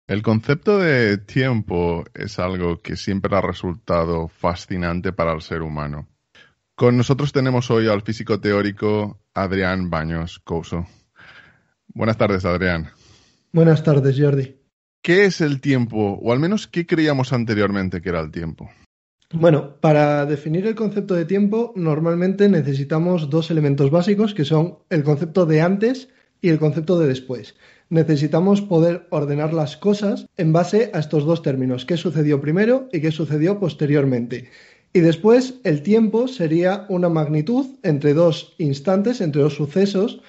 El concepto de tiempo es algo que siempre ha resultado fascinante para el ser humano. Con nosotros tenemos hoy al físico teórico Adrián Baños Couso. Buenas tardes, Adrián. Buenas tardes, Jordi. ¿Qué es el tiempo? O al menos, ¿qué creíamos anteriormente que era el tiempo? Bueno, para definir el concepto de tiempo, normalmente necesitamos dos elementos básicos, que son el concepto de antes y el concepto de después. Necesitamos poder ordenar las cosas en base a estos dos términos, qué sucedió primero y qué sucedió posteriormente. Y después, el tiempo sería una magnitud entre dos instantes, entre dos sucesos,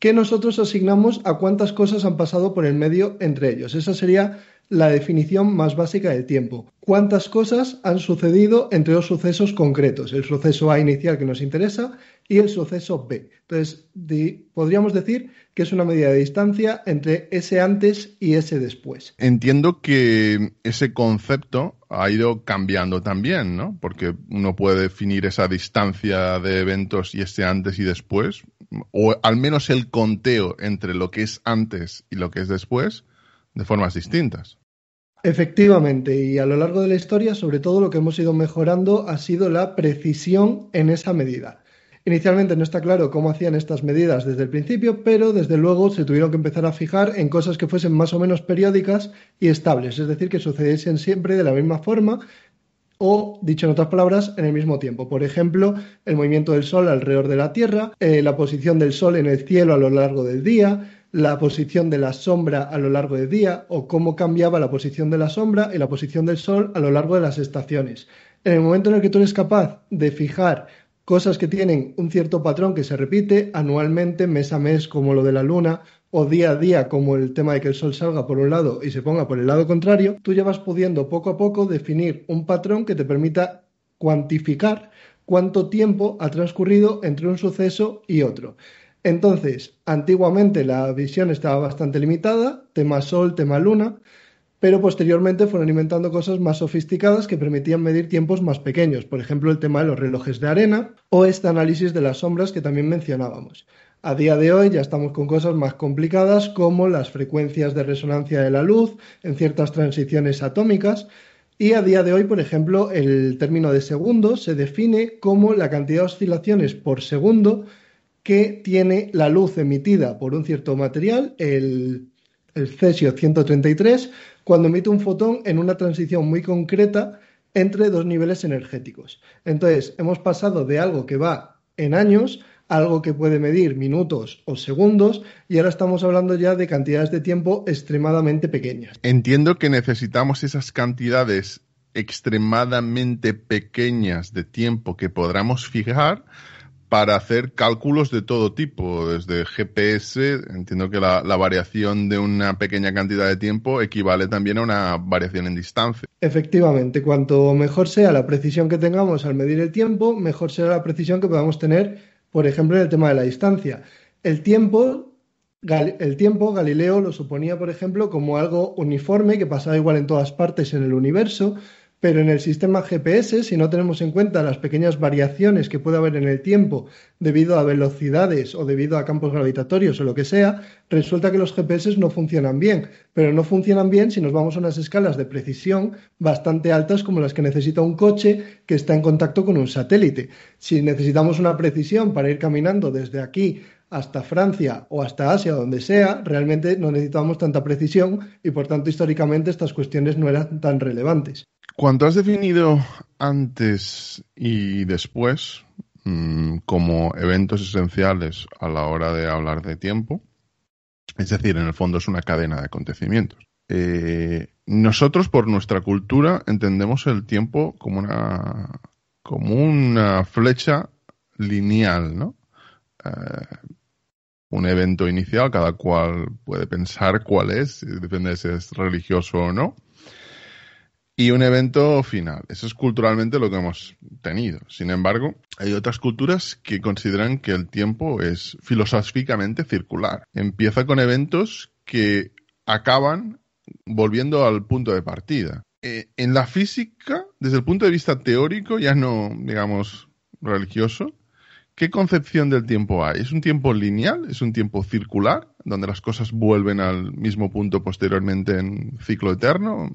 que nosotros asignamos a cuántas cosas han pasado por el medio entre ellos. Esa sería la definición más básica del tiempo. ¿Cuántas cosas han sucedido entre dos sucesos concretos? El suceso A inicial que nos interesa y el suceso B. Entonces, podríamos decir que es una medida de distancia entre ese antes y ese después. Entiendo que ese concepto ha ido cambiando también, ¿no? Porque uno puede definir esa distancia de eventos y ese antes y después, o al menos el conteo entre lo que es antes y lo que es después, de formas distintas. Efectivamente, y a lo largo de la historia, sobre todo lo que hemos ido mejorando ha sido la precisión en esa medida. Inicialmente no está claro cómo hacían estas medidas desde el principio, pero desde luego se tuvieron que empezar a fijar en cosas que fuesen más o menos periódicas y estables, es decir, que sucediesen siempre de la misma forma o, dicho en otras palabras, en el mismo tiempo. Por ejemplo, el movimiento del Sol alrededor de la Tierra, la posición del Sol en el cielo a lo largo del día, la posición de la sombra a lo largo del día o cómo cambiaba la posición de la sombra y la posición del Sol a lo largo de las estaciones. En el momento en el que tú eres capaz de fijar cosas que tienen un cierto patrón que se repite anualmente, mes a mes, como lo de la luna, o día a día, como el tema de que el sol salga por un lado y se ponga por el lado contrario, tú ya vas pudiendo poco a poco definir un patrón que te permita cuantificar cuánto tiempo ha transcurrido entre un suceso y otro. Entonces, antiguamente la visión estaba bastante limitada, tema sol, tema luna, pero posteriormente fueron inventando cosas más sofisticadas que permitían medir tiempos más pequeños, por ejemplo el tema de los relojes de arena o este análisis de las sombras que también mencionábamos. A día de hoy ya estamos con cosas más complicadas como las frecuencias de resonancia de la luz en ciertas transiciones atómicas y a día de hoy, por ejemplo, el término de segundo se define como la cantidad de oscilaciones por segundo que tiene la luz emitida por un cierto material, el cesio 133, cuando emite un fotón en una transición muy concreta entre dos niveles energéticos. Entonces, hemos pasado de algo que va en años a algo que puede medir minutos o segundos y ahora estamos hablando ya de cantidades de tiempo extremadamente pequeñas. Entiendo que necesitamos esas cantidades extremadamente pequeñas de tiempo que podamos fijar para hacer cálculos de todo tipo, desde GPS. Entiendo que la variación de una pequeña cantidad de tiempo equivale también a una variación en distancia. Efectivamente, cuanto mejor sea la precisión que tengamos al medir el tiempo, mejor será la precisión que podamos tener, por ejemplo, en el tema de la distancia. El tiempo, Galileo lo suponía, por ejemplo, como algo uniforme que pasaba igual en todas partes en el universo, pero en el sistema GPS, si no tenemos en cuenta las pequeñas variaciones que puede haber en el tiempo debido a velocidades o debido a campos gravitatorios o lo que sea, resulta que los GPS no funcionan bien, pero no funcionan bien si nos vamos a unas escalas de precisión bastante altas como las que necesita un coche que está en contacto con un satélite. Si necesitamos una precisión para ir caminando desde aquí hasta Francia o hasta Asia, donde sea, realmente no necesitamos tanta precisión y por tanto históricamente estas cuestiones no eran tan relevantes. Cuando has definido antes y después como eventos esenciales a la hora de hablar de tiempo, es decir, en el fondo es una cadena de acontecimientos. Nosotros, por nuestra cultura, entendemos el tiempo como una flecha lineal, ¿no? Un evento inicial, cada cual puede pensar cuál es, depende de si es religioso o no. Y un evento final. Eso es culturalmente lo que hemos tenido. Sin embargo, hay otras culturas que consideran que el tiempo es filosóficamente circular. Empieza con eventos que acaban volviendo al punto de partida. En la física, desde el punto de vista teórico, ya no, digamos, religioso, ¿qué concepción del tiempo hay? ¿Es un tiempo lineal? ¿Es un tiempo circular? ¿Donde las cosas vuelven al mismo punto posteriormente en ciclo eterno?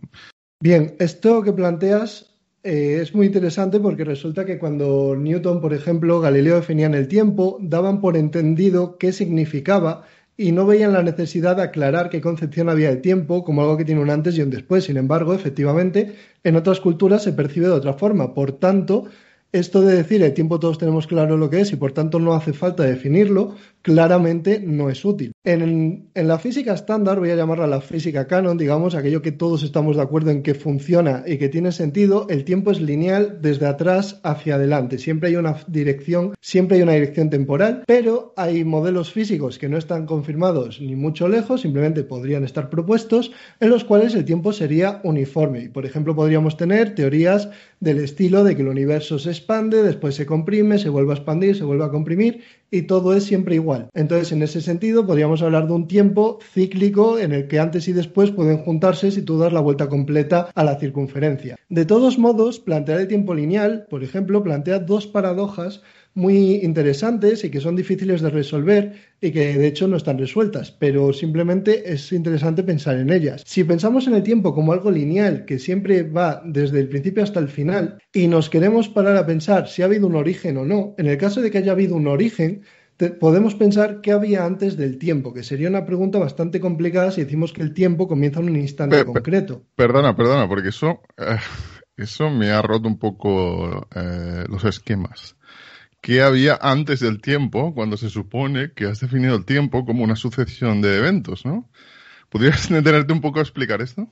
Bien, esto que planteas es muy interesante porque resulta que cuando Newton, por ejemplo, Galileo definían el tiempo, daban por entendido qué significaba y no veían la necesidad de aclarar qué concepción había del tiempo como algo que tiene un antes y un después. Sin embargo, efectivamente, en otras culturas se percibe de otra forma. Por tanto, esto de decir el tiempo todos tenemos claro lo que es y por tanto no hace falta definirlo, claramente no es útil. En la física estándar, voy a llamarla la física canon, digamos, aquello que todos estamos de acuerdo en que funciona y que tiene sentido, el tiempo es lineal desde atrás hacia adelante. Siempre hay una dirección temporal, pero hay modelos físicos que no están confirmados ni mucho lejos, simplemente podrían estar propuestos, en los cuales el tiempo sería uniforme. Y, por ejemplo, podríamos tener teorías del estilo de que el universo se expande, después se comprime, se vuelve a expandir, se vuelve a comprimir y todo es siempre igual. Entonces, en ese sentido, podríamos hablar de un tiempo cíclico en el que antes y después pueden juntarse si tú das la vuelta completa a la circunferencia. De todos modos, plantear el tiempo lineal, por ejemplo, plantea dos paradojas muy interesantes y que son difíciles de resolver y que de hecho no están resueltas, pero simplemente es interesante pensar en ellas. Si pensamos en el tiempo como algo lineal que siempre va desde el principio hasta el final y nos queremos parar a pensar si ha habido un origen o no, en el caso de que haya habido un origen, podemos pensar qué había antes del tiempo, que sería una pregunta bastante complicada si decimos que el tiempo comienza en un instante concreto. Perdona, porque eso me ha roto un poco los esquemas. ¿Qué había antes del tiempo cuando se supone que has definido el tiempo como una sucesión de eventos, ¿no? ¿Podrías detenerte un poco a explicar esto?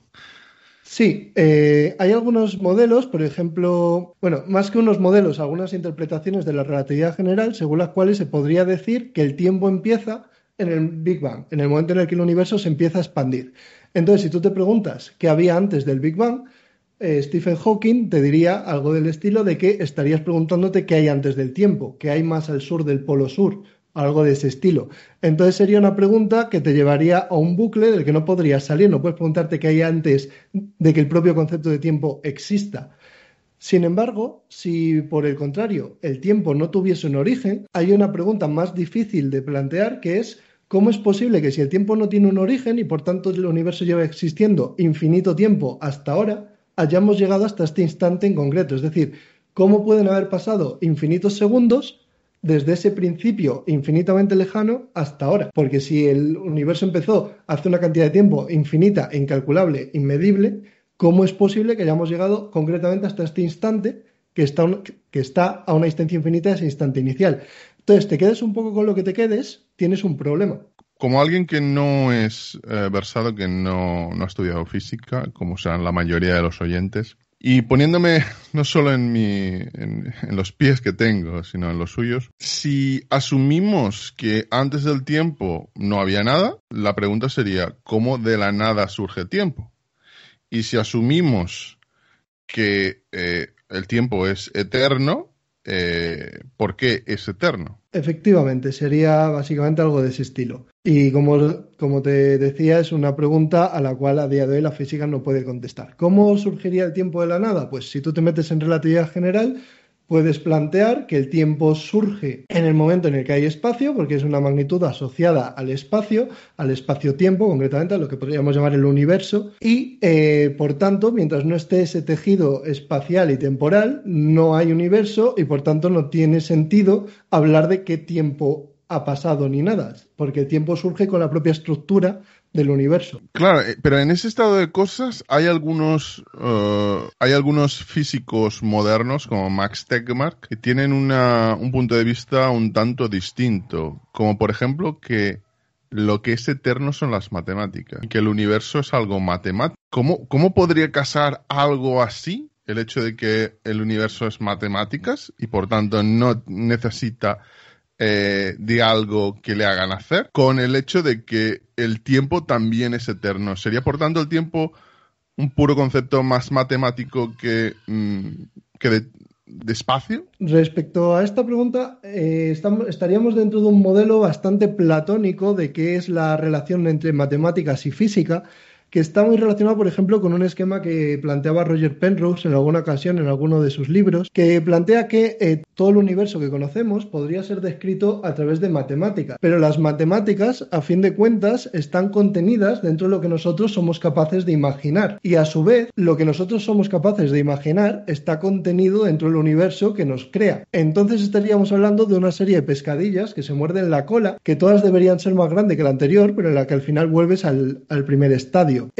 Sí, hay algunos modelos, por ejemplo, bueno, más que unos modelos, algunas interpretaciones de la relatividad general, según las cuales se podría decir que el tiempo empieza en el Big Bang, en el momento en el que el universo se empieza a expandir. Entonces, si tú te preguntas qué había antes del Big Bang, Stephen Hawking te diría algo del estilo de que estarías preguntándote qué hay antes del tiempo, qué hay más al sur del polo sur, algo de ese estilo. Entonces sería una pregunta que te llevaría a un bucle del que no podrías salir, no puedes preguntarte qué hay antes de que el propio concepto de tiempo exista. Sin embargo, si por el contrario el tiempo no tuviese un origen, hay una pregunta más difícil de plantear que es ¿cómo es posible que si el tiempo no tiene un origen y por tanto el universo lleva existiendo infinito tiempo hasta ahora, hayamos llegado hasta este instante en concreto? Es decir, ¿cómo pueden haber pasado infinitos segundos desde ese principio infinitamente lejano hasta ahora? Porque si el universo empezó hace una cantidad de tiempo infinita, incalculable, inmedible, ¿cómo es posible que hayamos llegado concretamente hasta este instante que está a una distancia infinita de ese instante inicial? Entonces, te quedes un poco con lo que te quedes, tienes un problema. Como alguien que no es versado, que no ha estudiado física, como sean la mayoría de los oyentes, y poniéndome no solo en los pies que tengo, sino en los suyos, si asumimos que antes del tiempo no había nada, la pregunta sería, ¿cómo de la nada surge el tiempo? Y si asumimos que el tiempo es eterno, ¿por qué es eterno? Efectivamente, sería básicamente algo de ese estilo. Y como te decía, es una pregunta a la cual a día de hoy la física no puede contestar. ¿Cómo surgiría el tiempo de la nada? Pues si tú te metes en relatividad general, puedes plantear que el tiempo surge en el momento en el que hay espacio, porque es una magnitud asociada al espacio-tiempo, concretamente a lo que podríamos llamar el universo, y por tanto, mientras no esté ese tejido espacial y temporal, no hay universo y por tanto no tiene sentido hablar de qué tiempo ha pasado ni nada, porque el tiempo surge con la propia estructura del universo. Claro, pero en ese estado de cosas hay algunos físicos modernos como Max Tegmark que tienen un punto de vista un tanto distinto, como por ejemplo que lo que es eterno son las matemáticas y que el universo es algo matemático. ¿Cómo podría casar algo así, el hecho de que el universo es matemáticas y por tanto no necesita de algo que le hagan hacer, con el hecho de que el tiempo también es eterno? ¿Sería, por tanto, el tiempo un puro concepto más matemático que de espacio? Respecto a esta pregunta, estaríamos dentro de un modelo bastante platónico de qué es la relación entre matemáticas y física, que está muy relacionado, por ejemplo, con un esquema que planteaba Roger Penrose en alguna ocasión en alguno de sus libros, que plantea que todo el universo que conocemos podría ser descrito a través de matemáticas, pero las matemáticas, a fin de cuentas, están contenidas dentro de lo que nosotros somos capaces de imaginar, y a su vez, lo que nosotros somos capaces de imaginar está contenido dentro del universo que nos crea. Entonces estaríamos hablando de una serie de pescadillas que se muerden la cola, que todas deberían ser más grandes que la anterior, pero en la que al final vuelves al primer estadio.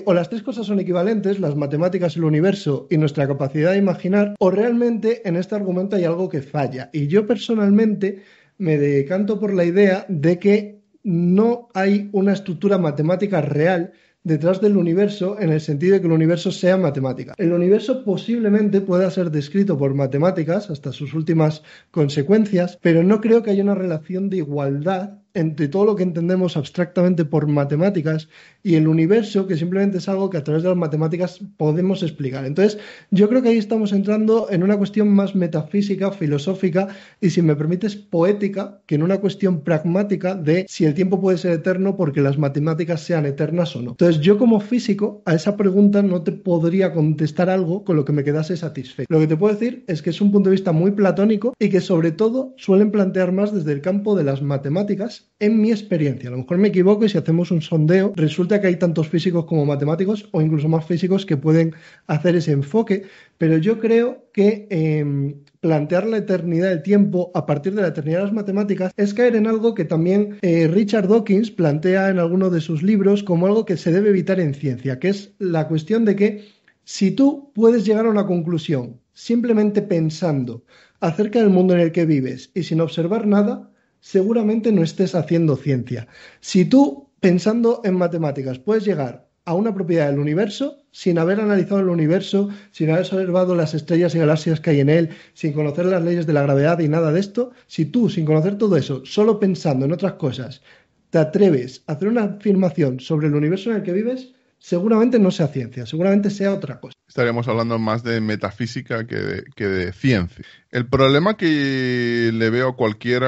O las tres cosas son equivalentes, las matemáticas, el universo y nuestra capacidad de imaginar, o realmente en este argumento hay algo que falla. Y yo personalmente me decanto por la idea de que no hay una estructura matemática real detrás del universo, en el sentido de que el universo sea matemática. El universo posiblemente pueda ser descrito por matemáticas hasta sus últimas consecuencias, pero no creo que haya una relación de igualdad entre todo lo que entendemos abstractamente por matemáticas y el universo, que simplemente es algo que a través de las matemáticas podemos explicar. Entonces, yo creo que ahí estamos entrando en una cuestión más metafísica, filosófica y, si me permites, poética, que en una cuestión pragmática de si el tiempo puede ser eterno porque las matemáticas sean eternas o no. Entonces, yo como físico a esa pregunta no te podría contestar algo con lo que me quedase satisfecho. Lo que te puedo decir es que es un punto de vista muy platónico y que sobre todo suelen plantear más desde el campo de las matemáticas, en mi experiencia. A lo mejor me equivoco y si hacemos un sondeo resulta que hay tantos físicos como matemáticos o incluso más físicos que pueden hacer ese enfoque, pero yo creo que plantear la eternidad del tiempo a partir de la eternidad de las matemáticas es caer en algo que también Richard Dawkins plantea en alguno de sus libros como algo que se debe evitar en ciencia, que es la cuestión de que si tú puedes llegar a una conclusión simplemente pensando acerca del mundo en el que vives y sin observar nada, seguramente no estés haciendo ciencia. Si tú, pensando en matemáticas, puedes llegar a una propiedad del universo sin haber analizado el universo, sin haber observado las estrellas y galaxias que hay en él, sin conocer las leyes de la gravedad y nada de esto, si tú, sin conocer todo eso, solo pensando en otras cosas, te atreves a hacer una afirmación sobre el universo en el que vives, seguramente no sea ciencia, seguramente sea otra cosa. Estaríamos hablando más de metafísica que de ciencia. El problema que le veo a cualquier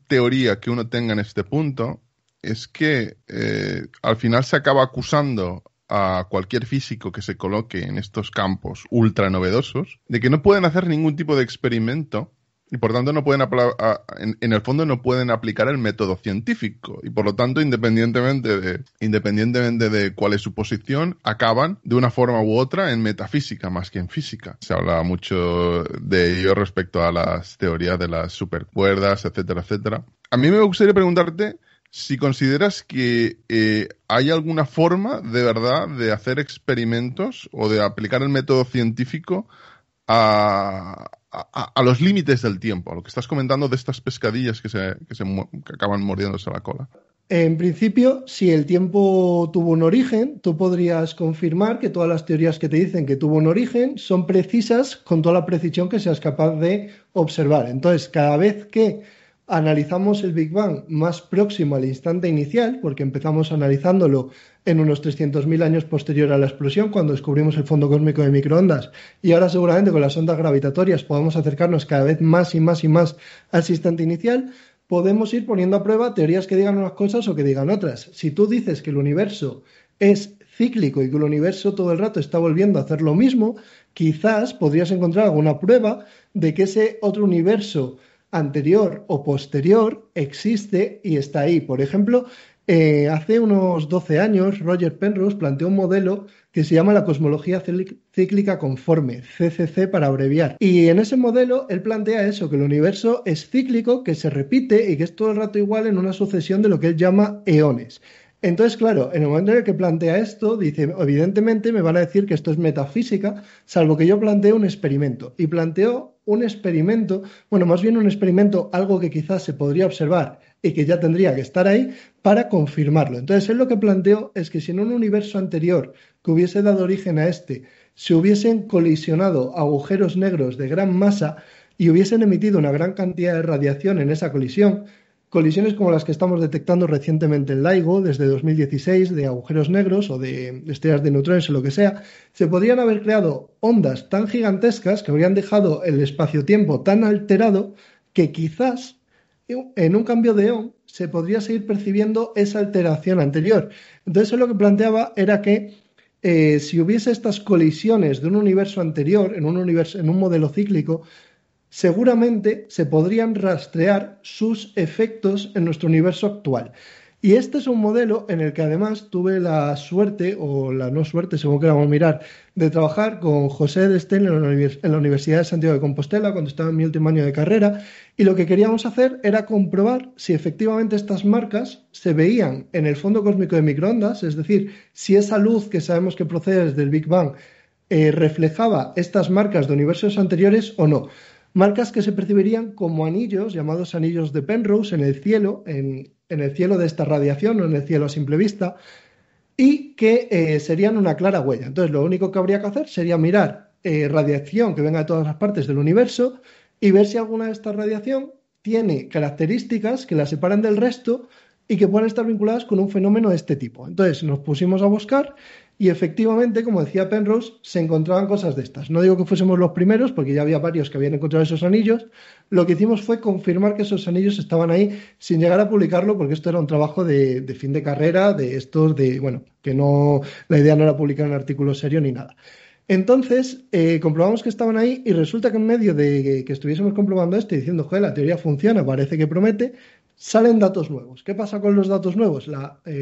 teoría que uno tenga en este punto es que al final se acaba acusando a cualquier físico que se coloque en estos campos ultra novedosos de que no pueden hacer ningún tipo de experimento y por tanto no pueden en el fondo no pueden aplicar el método científico y por lo tanto independientemente de cuál es su posición acaban de una forma u otra en metafísica más que en física. Se habla mucho de ello respecto a las teorías de las supercuerdas, etcétera, etcétera. A mí me gustaría preguntarte si consideras que hay alguna forma de verdad de hacer experimentos o de aplicar el método científico a los límites del tiempo, a lo que estás comentando de estas pescadillas que acaban mordiéndose la cola. En principio, si el tiempo tuvo un origen, tú podrías confirmar que todas las teorías que te dicen que tuvo un origen son precisas con toda la precisión que seas capaz de observar. Entonces, cada vez que analizamos el Big Bang más próximo al instante inicial, porque empezamos analizándolo en unos 300.000 años posterior a la explosión, cuando descubrimos el fondo cósmico de microondas, y ahora seguramente con las ondas gravitatorias podemos acercarnos cada vez más y más y más a ese instante inicial, podemos ir poniendo a prueba teorías que digan unas cosas o que digan otras. Si tú dices que el universo es cíclico y que el universo todo el rato está volviendo a hacer lo mismo, quizás podrías encontrar alguna prueba de que ese otro universo anterior o posterior existe y está ahí. Por ejemplo, hace unos 12 años Roger Penrose planteó un modelo que se llama la cosmología cíclica conforme, CCC para abreviar. Y en ese modelo él plantea eso, que el universo es cíclico, que se repite y que es todo el rato igual en una sucesión de lo que él llama eones. Entonces, claro, en el momento en el que plantea esto, dice, evidentemente me van a decir que esto es metafísica, salvo que yo plantee un experimento. Y planteó un experimento, bueno, más bien un experimento, algo que quizás se podría observar y que ya tendría que estar ahí para confirmarlo. Entonces, él lo que planteó es que si en un universo anterior que hubiese dado origen a este, se hubiesen colisionado agujeros negros de gran masa y hubiesen emitido una gran cantidad de radiación en esa colisión, colisiones como las que estamos detectando recientemente en LIGO desde 2016 de agujeros negros o de estrellas de neutrones o lo que sea, se podrían haber creado ondas tan gigantescas que habrían dejado el espacio-tiempo tan alterado que quizás en un cambio de eón se podría seguir percibiendo esa alteración anterior. Entonces, él lo que planteaba era que si hubiese estas colisiones de un universo anterior, en un modelo cíclico, seguramente se podrían rastrear sus efectos en nuestro universo actual. Y este es un modelo en el que además tuve la suerte, o la no suerte, según queramos mirar, de trabajar con José de Estel en la Universidad de Santiago de Compostela cuando estaba en mi último año de carrera, y lo que queríamos hacer era comprobar si efectivamente estas marcas se veían en el fondo cósmico de microondas, es decir, si esa luz que sabemos que procede desde el Big Bang reflejaba estas marcas de universos anteriores o no. Marcas que se percibirían como anillos, llamados anillos de Penrose, en el cielo, en el cielo de esta radiación o en el cielo a simple vista, y que serían una clara huella. Entonces, lo único que habría que hacer sería mirar radiación que venga de todas las partes del universo y ver si alguna de esta radiación tiene características que la separan del resto y que puedan estar vinculadas con un fenómeno de este tipo. Entonces, nos pusimos a buscar y efectivamente, como decía Penrose, se encontraban cosas de estas. No digo que fuésemos los primeros, porque ya había varios que habían encontrado esos anillos. Lo que hicimos fue confirmar que esos anillos estaban ahí sin llegar a publicarlo, porque esto era un trabajo de fin de carrera, bueno, que no, la idea no era publicar un artículo serio ni nada. Entonces, comprobamos que estaban ahí y resulta que en medio de que estuviésemos comprobando esto y diciendo, joder, la teoría funciona, parece que promete, salen datos nuevos. ¿Qué pasa con los datos nuevos?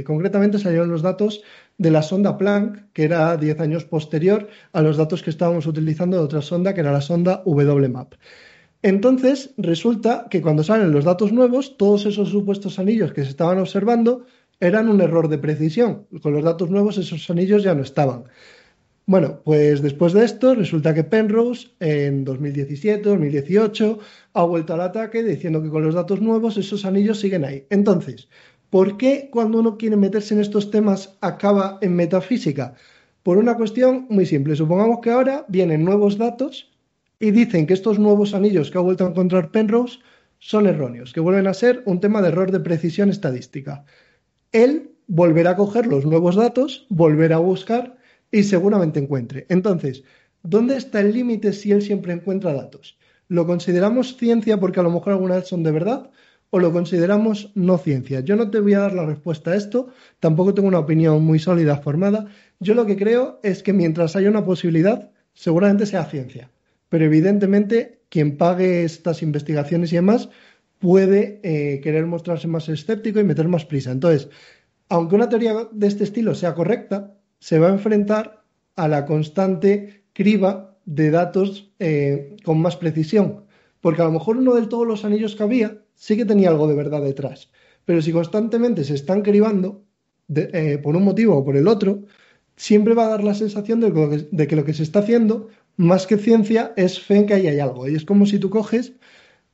Concretamente salieron los datos de la sonda Planck, que era 10 años posterior a los datos que estábamos utilizando de otra sonda, que era la sonda WMAP. Entonces, resulta que cuando salen los datos nuevos, todos esos supuestos anillos que se estaban observando eran un error de precisión. Con los datos nuevos esos anillos ya no estaban. Bueno, pues después de esto resulta que Penrose en 2017, 2018 ha vuelto al ataque diciendo que con los datos nuevos esos anillos siguen ahí. Entonces, ¿por qué cuando uno quiere meterse en estos temas acaba en metafísica? Por una cuestión muy simple. Supongamos que ahora vienen nuevos datos y dicen que estos nuevos anillos que ha vuelto a encontrar Penrose son erróneos, que vuelven a ser un tema de error de precisión estadística. Él volverá a coger los nuevos datos, volverá a buscar y seguramente encuentre. Entonces, ¿dónde está el límite si él siempre encuentra datos? ¿Lo consideramos ciencia porque a lo mejor alguna vez son de verdad? ¿O lo consideramos no ciencia? Yo no te voy a dar la respuesta a esto, tampoco tengo una opinión muy sólida formada. Yo lo que creo es que mientras haya una posibilidad, seguramente sea ciencia. Pero evidentemente, quien pague estas investigaciones y demás puede querer mostrarse más escéptico y meter más prisa. Entonces, aunque una teoría de este estilo sea correcta, se va a enfrentar a la constante criba de datos con más precisión. Porque a lo mejor uno de todos los anillos que había sí que tenía algo de verdad detrás. Pero si constantemente se están cribando por un motivo o por el otro, siempre va a dar la sensación de que lo que se está haciendo, más que ciencia, es fe en que ahí hay algo. Y es como si tú coges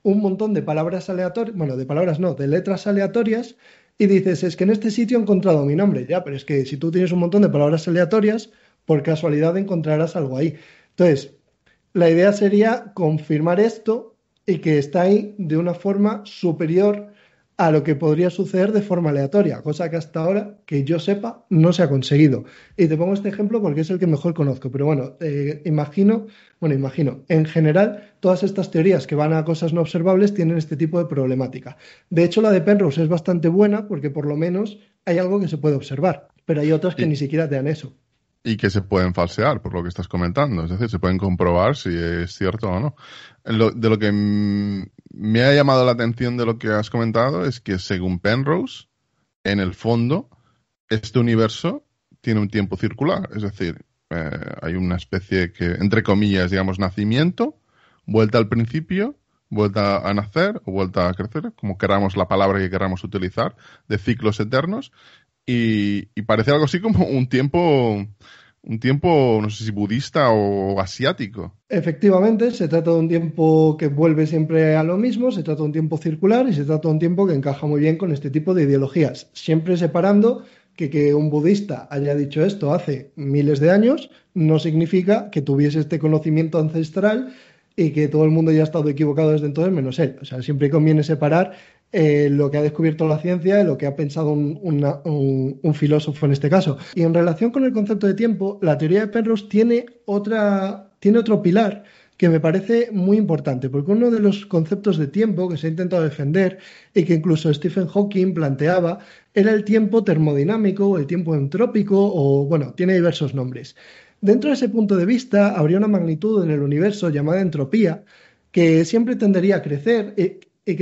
un montón de palabras aleatorias, bueno, de palabras no, de letras aleatorias, y dices, es que en este sitio he encontrado mi nombre. Ya, pero es que si tú tienes un montón de palabras aleatorias, por casualidad encontrarás algo ahí. Entonces, la idea sería confirmar esto y que está ahí de una forma superior a lo que podría suceder de forma aleatoria, cosa que hasta ahora, que yo sepa, no se ha conseguido. Y te pongo este ejemplo porque es el que mejor conozco, pero bueno, imagino, en general, todas estas teorías que van a cosas no observables tienen este tipo de problemática. De hecho, la de Penrose es bastante buena porque por lo menos hay algo que se puede observar, pero hay otras que ni siquiera te dan eso. Y que se pueden falsear, por lo que estás comentando. Es decir, se pueden comprobar si es cierto o no. De lo que me ha llamado la atención de lo que has comentado es que, según Penrose, en el fondo, este universo tiene un tiempo circular. Es decir, hay una especie que, entre comillas, digamos, nacimiento, vuelta al principio, vuelta a nacer o vuelta a crecer, como queramos la palabra que queramos utilizar, de ciclos eternos. Y parece algo así como un tiempo, no sé si budista o asiático. Efectivamente, se trata de un tiempo que vuelve siempre a lo mismo, se trata de un tiempo circular y se trata de un tiempo que encaja muy bien con este tipo de ideologías, siempre separando que un budista haya dicho esto hace miles de años no significa que tuviese este conocimiento ancestral y que todo el mundo ya ha estado equivocado desde entonces menos él. O sea, siempre conviene separar lo que ha descubierto la ciencia y lo que ha pensado un filósofo en este caso. Y en relación con el concepto de tiempo, la teoría de Penrose tiene otro pilar, que me parece muy importante, porque uno de los conceptos de tiempo que se ha intentado defender y que incluso Stephen Hawking planteaba era el tiempo termodinámico o el tiempo entrópico o, bueno, tiene diversos nombres. Dentro de ese punto de vista, habría una magnitud en el universo llamada entropía que siempre tendería a crecer y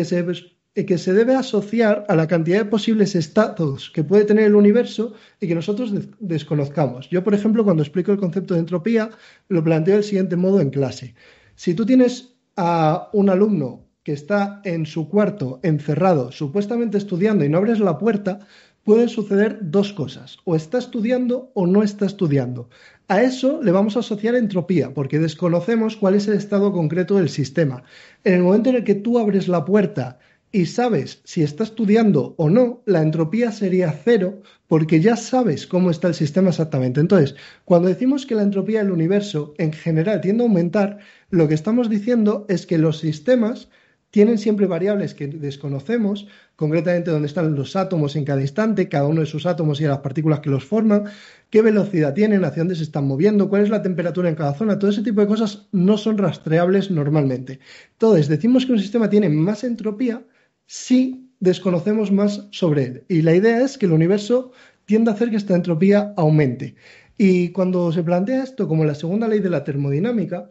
que se debe asociar a la cantidad de posibles estados que puede tener el universo y que nosotros desconozcamos. Yo, por ejemplo, cuando explico el concepto de entropía, lo planteo del siguiente modo en clase. Si tú tienes a un alumno que está en su cuarto encerrado, supuestamente estudiando, y no abres la puerta, pueden suceder dos cosas. O está estudiando o no está estudiando. A eso le vamos a asociar entropía, porque desconocemos cuál es el estado concreto del sistema. En el momento en el que tú abres la puerta y sabes si está estudiando o no, la entropía sería cero porque ya sabes cómo está el sistema exactamente. Entonces, cuando decimos que la entropía del universo en general tiende a aumentar, lo que estamos diciendo es que los sistemas tienen siempre variables que desconocemos, concretamente dónde están los átomos en cada instante, cada uno de sus átomos y las partículas que los forman, qué velocidad tienen, hacia dónde se están moviendo, cuál es la temperatura en cada zona, todo ese tipo de cosas no son rastreables normalmente. Entonces, decimos que un sistema tiene más entropía si desconocemos más sobre él. Y la idea es que el universo tiende a hacer que esta entropía aumente. Y cuando se plantea esto como la segunda ley de la termodinámica,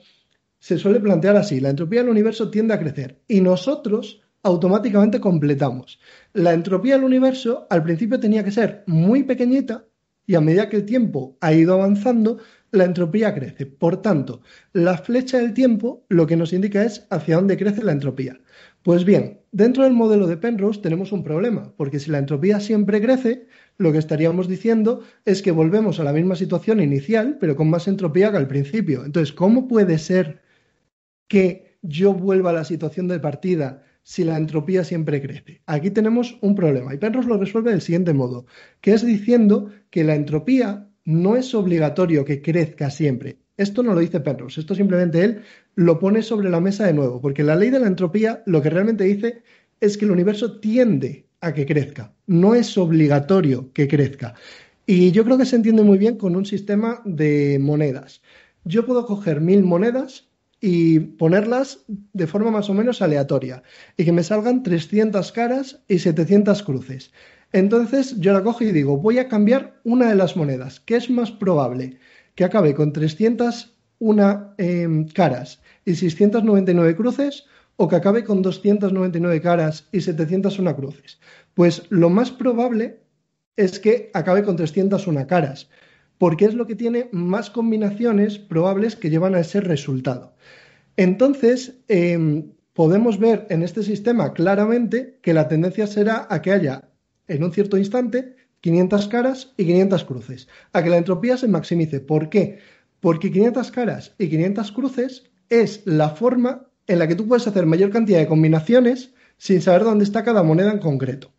se suele plantear así: la entropía del universo tiende a crecer y nosotros automáticamente completamos. La entropía del universo al principio tenía que ser muy pequeñita y a medida que el tiempo ha ido avanzando, la entropía crece. Por tanto, la flecha del tiempo lo que nos indica es hacia dónde crece la entropía. Pues bien, dentro del modelo de Penrose tenemos un problema, porque si la entropía siempre crece, lo que estaríamos diciendo es que volvemos a la misma situación inicial, pero con más entropía que al principio. Entonces, ¿cómo puede ser que yo vuelva a la situación de partida si la entropía siempre crece? Aquí tenemos un problema y Penrose lo resuelve del siguiente modo, que es diciendo que la entropía no es obligatorio que crezca siempre. Esto no lo dice Penrose, esto simplemente él lo pone sobre la mesa de nuevo, porque la ley de la entropía lo que realmente dice es que el universo tiende a que crezca, no es obligatorio que crezca. Y yo creo que se entiende muy bien con un sistema de monedas. Yo puedo coger 1000 monedas y ponerlas de forma más o menos aleatoria y que me salgan 300 caras y 700 cruces. Entonces yo la cojo y digo, voy a cambiar una de las monedas. ¿Qué es más probable? ¿Que acabe con 301 caras y 699 cruces o que acabe con 299 caras y 701 cruces? Pues lo más probable es que acabe con 301 caras, porque es lo que tiene más combinaciones probables que llevan a ese resultado. Entonces, podemos ver en este sistema claramente que la tendencia será a que haya en un cierto instante 500 caras y 500 cruces, a que la entropía se maximice. ¿Por qué? Porque 500 caras y 500 cruces es la forma en la que tú puedes hacer mayor cantidad de combinaciones sin saber dónde está cada moneda en concreto.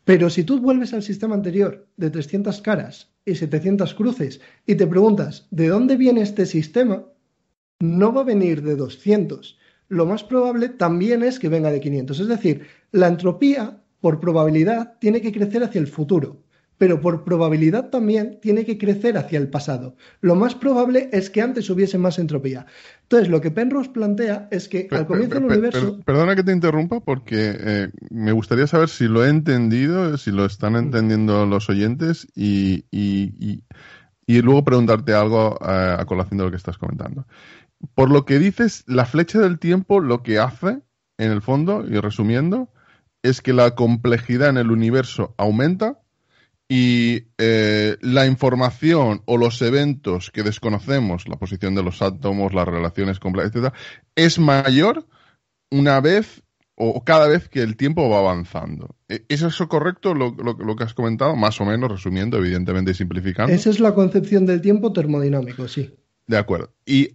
Pero si tú vuelves al sistema anterior de 300 caras y 700 cruces y te preguntas ¿de dónde viene este sistema?, no va a venir de 200. Lo más probable también es que venga de 500. Es decir, la entropía, por probabilidad, tiene que crecer hacia el futuro, pero por probabilidad también tiene que crecer hacia el pasado. Lo más probable es que antes hubiese más entropía. Entonces, lo que Penrose plantea es que al comienzo del universo... Perdona que te interrumpa porque me gustaría saber si lo he entendido, si lo están entendiendo los oyentes y luego preguntarte algo a colación de lo que estás comentando. Por lo que dices, la flecha del tiempo lo que hace, en el fondo, y resumiendo, es que la complejidad en el universo aumenta y la información o los eventos que desconocemos, la posición de los átomos, las relaciones complejas, etcétera, es mayor una vez o cada vez que el tiempo va avanzando. ¿Es eso correcto lo que has comentado? Más o menos, resumiendo, evidentemente, y simplificando. Esa es la concepción del tiempo termodinámico, sí. De acuerdo. Y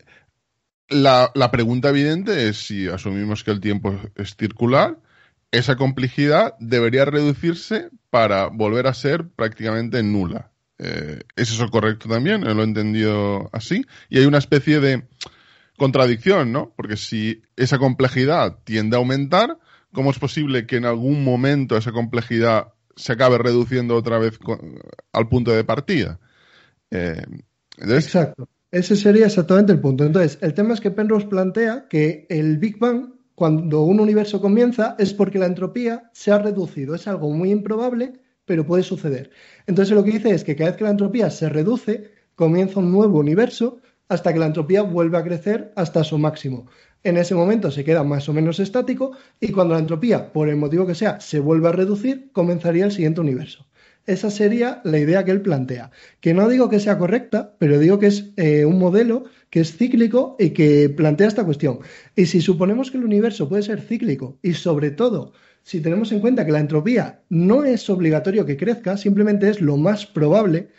la pregunta evidente es, si asumimos que el tiempo es circular, esa complejidad debería reducirse para volver a ser prácticamente nula. ¿Es eso correcto también? Lo he entendido así. Y hay una especie de contradicción, ¿no? Porque si esa complejidad tiende a aumentar, ¿cómo es posible que en algún momento esa complejidad se acabe reduciendo otra vez al punto de partida? Entonces, exacto. Ese sería exactamente el punto. Entonces, el tema es que Penrose plantea que el Big Bang, cuando un universo comienza, es porque la entropía se ha reducido. Es algo muy improbable, pero puede suceder. Entonces, lo que dice es que cada vez que la entropía se reduce, comienza un nuevo universo hasta que la entropía vuelve a crecer hasta su máximo. En ese momento se queda más o menos estático y cuando la entropía, por el motivo que sea, se vuelve a reducir, comenzaría el siguiente universo. Esa sería la idea que él plantea. Que no digo que sea correcta, pero digo que es un modelo que es cíclico y que plantea esta cuestión. Y si suponemos que el universo puede ser cíclico y sobre todo si tenemos en cuenta que la entropía no es obligatorio que crezca, simplemente es lo más probable,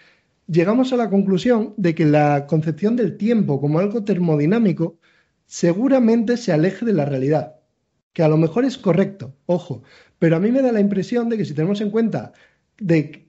llegamos a la conclusión de que la concepción del tiempo como algo termodinámico seguramente se aleje de la realidad, que a lo mejor es correcto, ojo, pero a mí me da la impresión de que si tenemos en cuenta que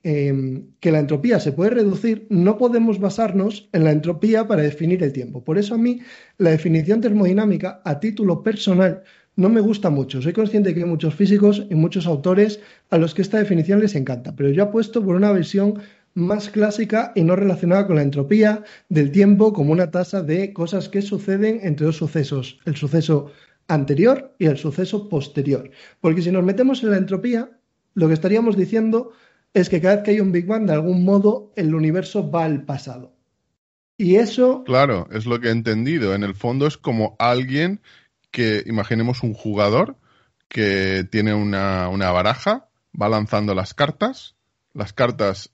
la entropía se puede reducir, no podemos basarnos en la entropía para definir el tiempo. Por eso a mí la definición termodinámica a título personal no me gusta mucho. Soy consciente de que hay muchos físicos y muchos autores a los que esta definición les encanta, pero yo apuesto por una versión más clásica y no relacionada con la entropía del tiempo como una tasa de cosas que suceden entre dos sucesos, el suceso anterior y el suceso posterior. Porque si nos metemos en la entropía, lo que estaríamos diciendo es que cada vez que hay un Big Bang, de algún modo, el universo va al pasado. Y eso... Claro, es lo que he entendido. En el fondo es como alguien que, imaginemos un jugador que tiene una baraja, va lanzando las cartas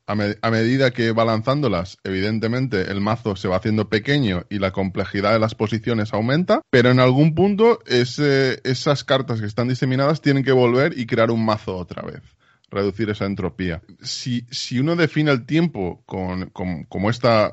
a medida que va lanzándolas, evidentemente el mazo se va haciendo pequeño y la complejidad de las posiciones aumenta, pero en algún punto esas cartas que están diseminadas tienen que volver y crear un mazo otra vez. Reducir esa entropía. Si uno define el tiempo como está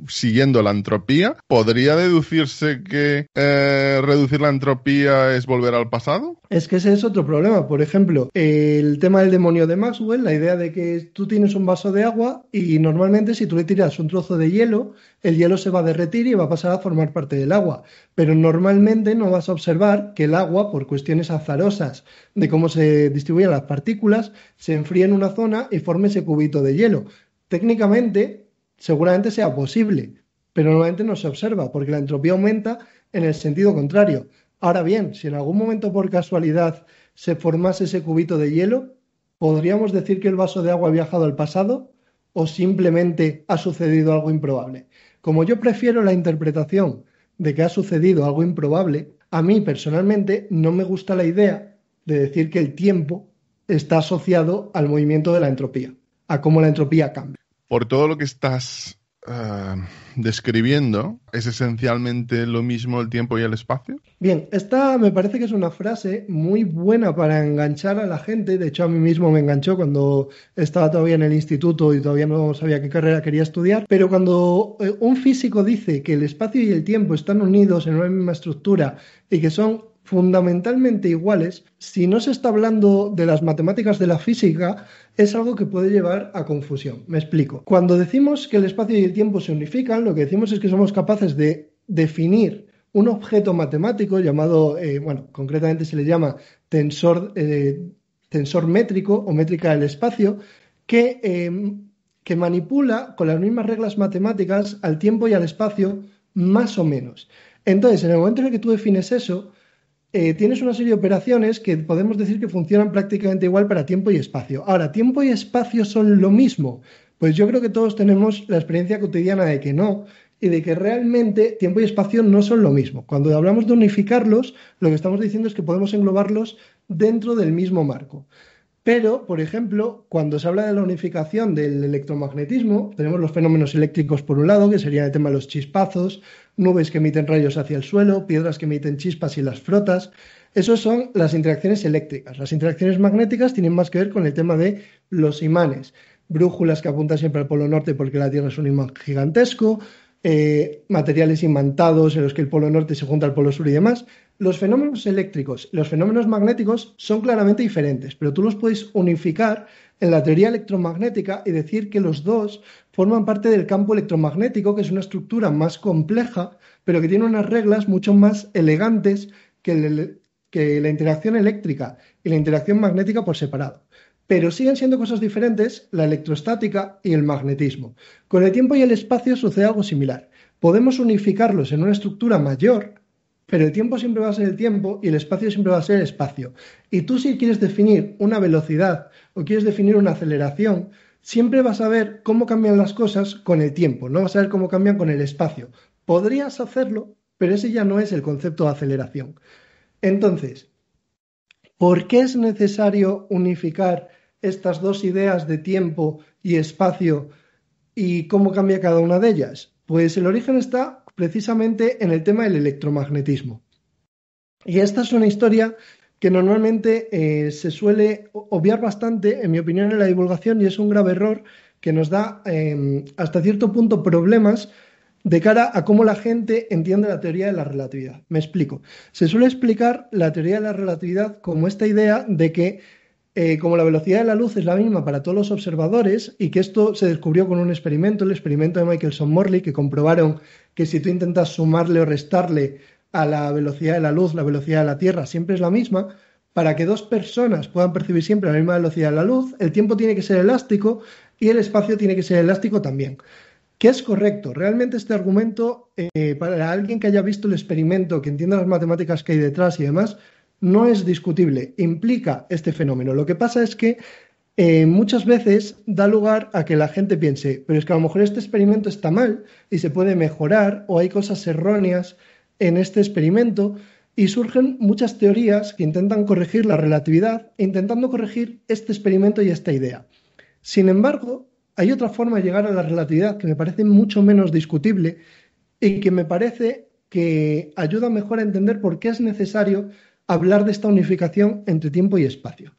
siguiendo la entropía, ¿podría deducirse que reducir la entropía es volver al pasado? Es que ese es otro problema. Por ejemplo, el tema del demonio de Maxwell, la idea de que tú tienes un vaso de agua y normalmente si tú le tiras un trozo de hielo, el hielo se va a derretir y va a pasar a formar parte del agua. Pero normalmente no vas a observar que el agua, por cuestiones azarosas de cómo se distribuyen las partículas, se enfría en una zona y forme ese cubito de hielo. Técnicamente, seguramente sea posible, pero normalmente no se observa porque la entropía aumenta en el sentido contrario. Ahora bien, si en algún momento por casualidad se formase ese cubito de hielo, ¿podríamos decir que el vaso de agua ha viajado al pasado o simplemente ha sucedido algo improbable? Como yo prefiero la interpretación de que ha sucedido algo improbable, a mí personalmente no me gusta la idea de decir que el tiempo está asociado al movimiento de la entropía, a cómo la entropía cambia. Por todo lo que estás describiendo, ¿es esencialmente lo mismo el tiempo y el espacio? Bien, esta me parece que es una frase muy buena para enganchar a la gente. De hecho, a mí mismo me enganchó cuando estaba todavía en el instituto y todavía no sabía qué carrera quería estudiar. Pero cuando un físico dice que el espacio y el tiempo están unidos en una misma estructura y que son fundamentalmente iguales, si no se está hablando de las matemáticas de la física, es algo que puede llevar a confusión. Me explico. Cuando decimos que el espacio y el tiempo se unifican, lo que decimos es que somos capaces de definir un objeto matemático llamado, concretamente se le llama tensor métrico o métrica del espacio, que manipula con las mismas reglas matemáticas al tiempo y al espacio más o menos. Entonces, en el momento en el que tú defines eso, tienes una serie de operaciones que podemos decir que funcionan prácticamente igual para tiempo y espacio. Ahora, ¿tiempo y espacio son lo mismo? Pues yo creo que todos tenemos la experiencia cotidiana de que no, y de que realmente tiempo y espacio no son lo mismo. Cuando hablamos de unificarlos, lo que estamos diciendo es que podemos englobarlos dentro del mismo marco. Pero, por ejemplo, cuando se habla de la unificación del electromagnetismo, tenemos los fenómenos eléctricos por un lado, que sería el tema de los chispazos, nubes que emiten rayos hacia el suelo, piedras que emiten chispas y las frotas. Esos son las interacciones eléctricas. Las interacciones magnéticas tienen más que ver con el tema de los imanes. Brújulas que apuntan siempre al polo norte porque la Tierra es un imán gigantesco, materiales imantados en los que el polo norte se junta al polo sur y demás. Los fenómenos eléctricos y los fenómenos magnéticos son claramente diferentes, pero tú los puedes unificar en la teoría electromagnética y decir que los dos forman parte del campo electromagnético, que es una estructura más compleja, pero que tiene unas reglas mucho más elegantes que la interacción eléctrica y la interacción magnética por separado. pero siguen siendo cosas diferentes la electrostática y el magnetismo. Con el tiempo y el espacio sucede algo similar. Podemos unificarlos en una estructura mayor, pero el tiempo siempre va a ser el tiempo y el espacio siempre va a ser el espacio. Y tú, si quieres definir una velocidad o quieres definir una aceleración, siempre vas a ver cómo cambian las cosas con el tiempo, no vas a ver cómo cambian con el espacio. Podrías hacerlo, pero ese ya no es el concepto de aceleración. Entonces, ¿por qué es necesario unificar estas dos ideas de tiempo y espacio y cómo cambia cada una de ellas? Pues el origen está precisamente en el tema del electromagnetismo. Y esta es una historia que normalmente se suele obviar bastante, en mi opinión, en la divulgación, y es un grave error que nos da hasta cierto punto problemas de cara a cómo la gente entiende la teoría de la relatividad. Me explico. Se suele explicar la teoría de la relatividad como esta idea de que como la velocidad de la luz es la misma para todos los observadores y que esto se descubrió con un experimento, el experimento de Michelson-Morley, que comprobaron que si tú intentas sumarle o restarle a la velocidad de la luz, la velocidad de la Tierra siempre es la misma. Para que dos personas puedan percibir siempre la misma velocidad de la luz, el tiempo tiene que ser elástico y el espacio tiene que ser elástico también. ¿Qué es correcto? Realmente este argumento, para alguien que haya visto el experimento, que entienda las matemáticas que hay detrás y demás, no es discutible, implica este fenómeno. Lo que pasa es que muchas veces da lugar a que la gente piense, pero es que a lo mejor este experimento está mal y se puede mejorar o hay cosas erróneas en este experimento y surgen muchas teorías que intentan corregir la relatividad, intentando corregir este experimento y esta idea. Sin embargo, hay otra forma de llegar a la relatividad que me parece mucho menos discutible y que me parece que ayuda mejor a entender por qué es necesario hablar de esta unificación entre tiempo y espacio.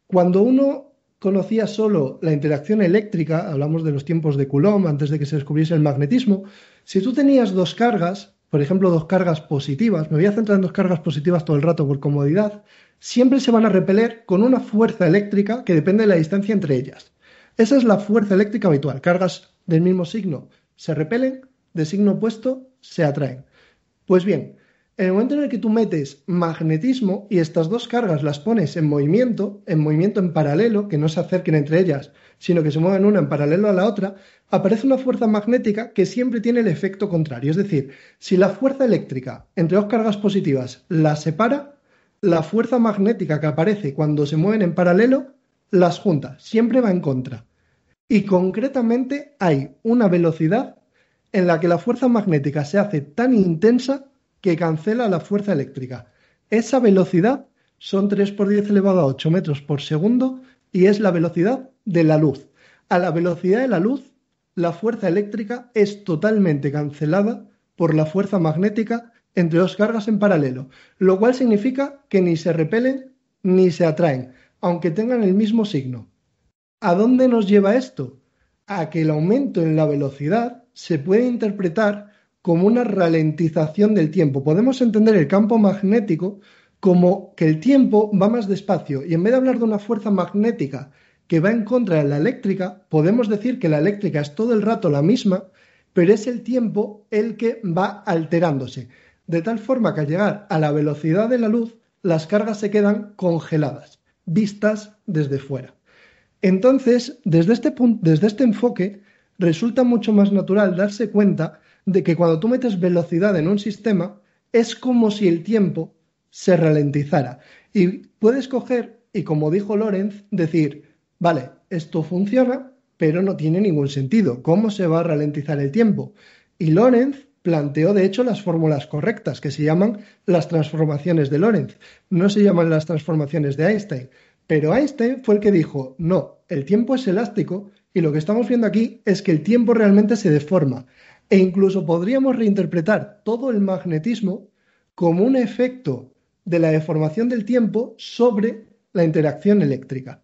Cuando uno conocía solo la interacción eléctrica, hablamos de los tiempos de Coulomb antes de que se descubriese el magnetismo, si tú tenías dos cargas, por ejemplo dos cargas positivas, me voy a centrar en dos cargas positivas todo el rato por comodidad, siempre se van a repeler con una fuerza eléctrica que depende de la distancia entre ellas. Esa es la fuerza eléctrica habitual. Cargas del mismo signo se repelen, de signo opuesto se atraen. Pues bien, en el momento en el que tú metes magnetismo y estas dos cargas las pones en movimiento en paralelo, que no se acerquen entre ellas, sino que se muevan una en paralelo a la otra, aparece una fuerza magnética que siempre tiene el efecto contrario. Es decir, si la fuerza eléctrica entre dos cargas positivas la separa, la fuerza magnética que aparece cuando se mueven en paralelo las junta, siempre va en contra. Y concretamente hay una velocidad en la que la fuerza magnética se hace tan intensa que cancela la fuerza eléctrica. Esa velocidad son 3 por 10 elevado a 8 metros por segundo y es la velocidad de la luz. A la velocidad de la luz, la fuerza eléctrica es totalmente cancelada por la fuerza magnética entre dos cargas en paralelo, lo cual significa que ni se repelen ni se atraen, aunque tengan el mismo signo. ¿A dónde nos lleva esto? A que el aumento en la velocidad se puede interpretar como una ralentización del tiempo. Podemos entender el campo magnético como que el tiempo va más despacio y en vez de hablar de una fuerza magnética que va en contra de la eléctrica, podemos decir que la eléctrica es todo el rato la misma, pero es el tiempo el que va alterándose. De tal forma que al llegar a la velocidad de la luz, las cargas se quedan congeladas, vistas desde fuera. Entonces, desde este enfoque, resulta mucho más natural darse cuenta de que cuando tú metes velocidad en un sistema, es como si el tiempo se ralentizara. Y puedes coger, y como dijo Lorentz, decir, vale, esto funciona, pero no tiene ningún sentido. ¿Cómo se va a ralentizar el tiempo? Y Lorentz planteó, de hecho, las fórmulas correctas, que se llaman las transformaciones de Lorentz. No se llaman las transformaciones de Einstein. Pero Einstein fue el que dijo, no, el tiempo es elástico y lo que estamos viendo aquí es que el tiempo realmente se deforma. E incluso podríamos reinterpretar todo el magnetismo como un efecto de la deformación del tiempo sobre la interacción eléctrica.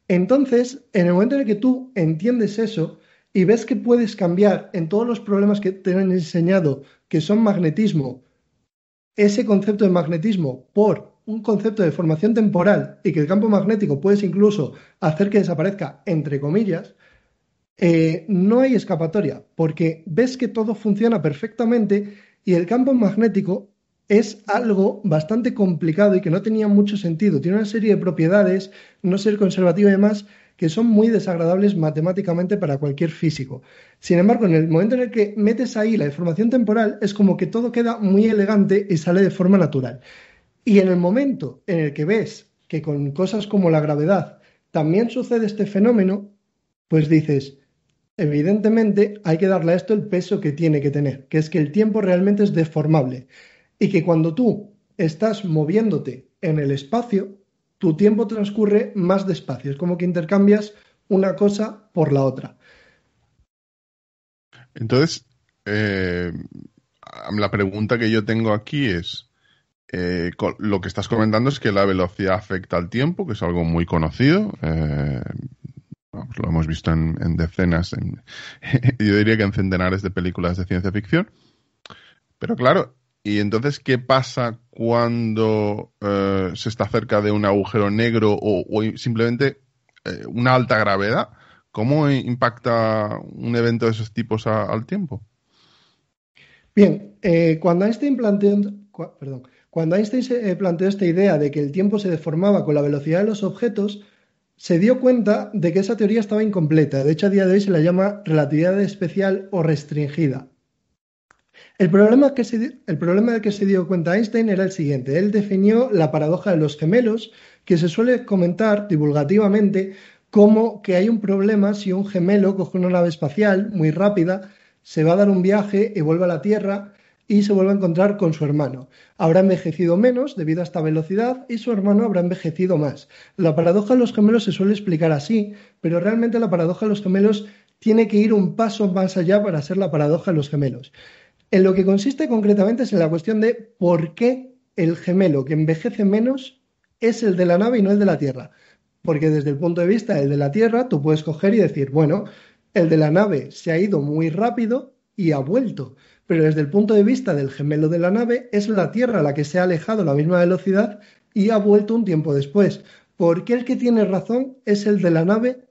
Entonces, en el momento en el que tú entiendes eso y ves que puedes cambiar en todos los problemas que te han enseñado que son magnetismo, ese concepto de magnetismo por un concepto de formación temporal y que el campo magnético puedes incluso hacer que desaparezca, entre comillas, no hay escapatoria, porque ves que todo funciona perfectamente y el campo magnético es algo bastante complicado y que no tenía mucho sentido. Tiene una serie de propiedades, no ser conservativo y demás, que son muy desagradables matemáticamente para cualquier físico. Sin embargo, en el momento en el que metes ahí la deformación temporal, es como que todo queda muy elegante y sale de forma natural. Y en el momento en el que ves que con cosas como la gravedad también sucede este fenómeno, pues dices, evidentemente hay que darle a esto el peso que tiene que tener, que es que el tiempo realmente es deformable y que cuando tú estás moviéndote en el espacio, tu tiempo transcurre más despacio, es como que intercambias una cosa por la otra. Entonces, eh, la pregunta que yo tengo aquí es, lo que estás comentando es que la velocidad afecta al tiempo, que es algo muy conocido. Vamos, lo hemos visto en decenas, yo diría que en centenares de películas de ciencia ficción. Pero claro, ¿y entonces qué pasa cuando se está cerca de un agujero negro o simplemente una alta gravedad? ¿Cómo impacta un evento de esos tipos al tiempo? Bien, cuando Einstein planteó esta idea de que el tiempo se deformaba con la velocidad de los objetos, se dio cuenta de que esa teoría estaba incompleta. De hecho, a día de hoy se la llama relatividad especial o restringida. El problema del que se dio cuenta Einstein era el siguiente. Él definió la paradoja de los gemelos, que se suele comentar divulgativamente como que hay un problema si un gemelo coge una nave espacial muy rápida, se va a dar un viaje y vuelve a la Tierra y se vuelve a encontrar con su hermano. Habrá envejecido menos debido a esta velocidad y su hermano habrá envejecido más. La paradoja de los gemelos se suele explicar así, pero realmente la paradoja de los gemelos tiene que ir un paso más allá para ser la paradoja de los gemelos. En lo que consiste concretamente es en la cuestión de por qué el gemelo que envejece menos es el de la nave y no el de la Tierra. Porque desde el punto de vista del de la Tierra, tú puedes coger y decir, bueno, el de la nave se ha ido muy rápido y ha vuelto. Pero desde el punto de vista del gemelo de la nave, es la Tierra la que se ha alejado a la misma velocidad y ha vuelto un tiempo después. ¿Por qué el que tiene razón es el de la nave?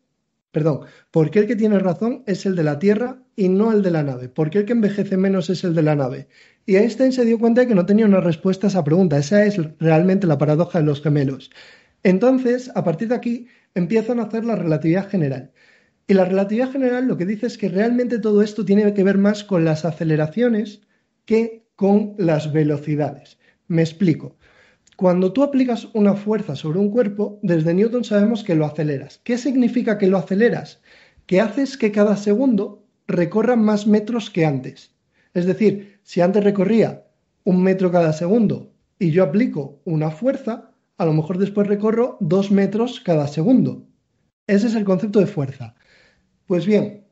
Perdón, ¿por qué el que tiene razón es el de la Tierra y no el de la nave? ¿Por qué el que envejece menos es el de la nave? Y Einstein se dio cuenta de que no tenía una respuesta a esa pregunta. Esa es realmente la paradoja de los gemelos. Entonces, a partir de aquí, empiezan a hacer la relatividad general. Y la relatividad general lo que dice es que realmente todo esto tiene que ver más con las aceleraciones que con las velocidades. Me explico. Cuando tú aplicas una fuerza sobre un cuerpo, desde Newton sabemos que lo aceleras. ¿Qué significa que lo aceleras? Que haces que cada segundo recorra más metros que antes. Es decir, si antes recorría 1 metro cada segundo y yo aplico una fuerza, a lo mejor después recorro 2 metros cada segundo. Ese es el concepto de fuerza. Pues bien,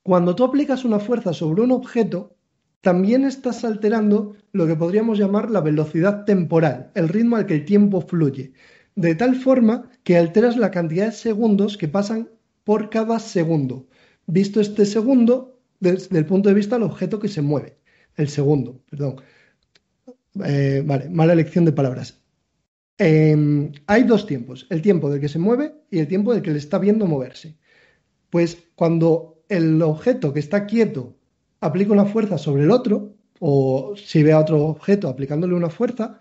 cuando tú aplicas una fuerza sobre un objeto, también estás alterando lo que podríamos llamar la velocidad temporal, el ritmo al que el tiempo fluye, de tal forma que alteras la cantidad de segundos que pasan por cada segundo, visto este segundo desde el punto de vista del objeto que se mueve. El segundo, perdón. Vale, mala elección de palabras. Hay dos tiempos, el tiempo del que se mueve y el tiempo del que le está viendo moverse. Pues cuando el objeto que está quieto aplica una fuerza sobre el otro, o si ve a otro objeto aplicándole una fuerza,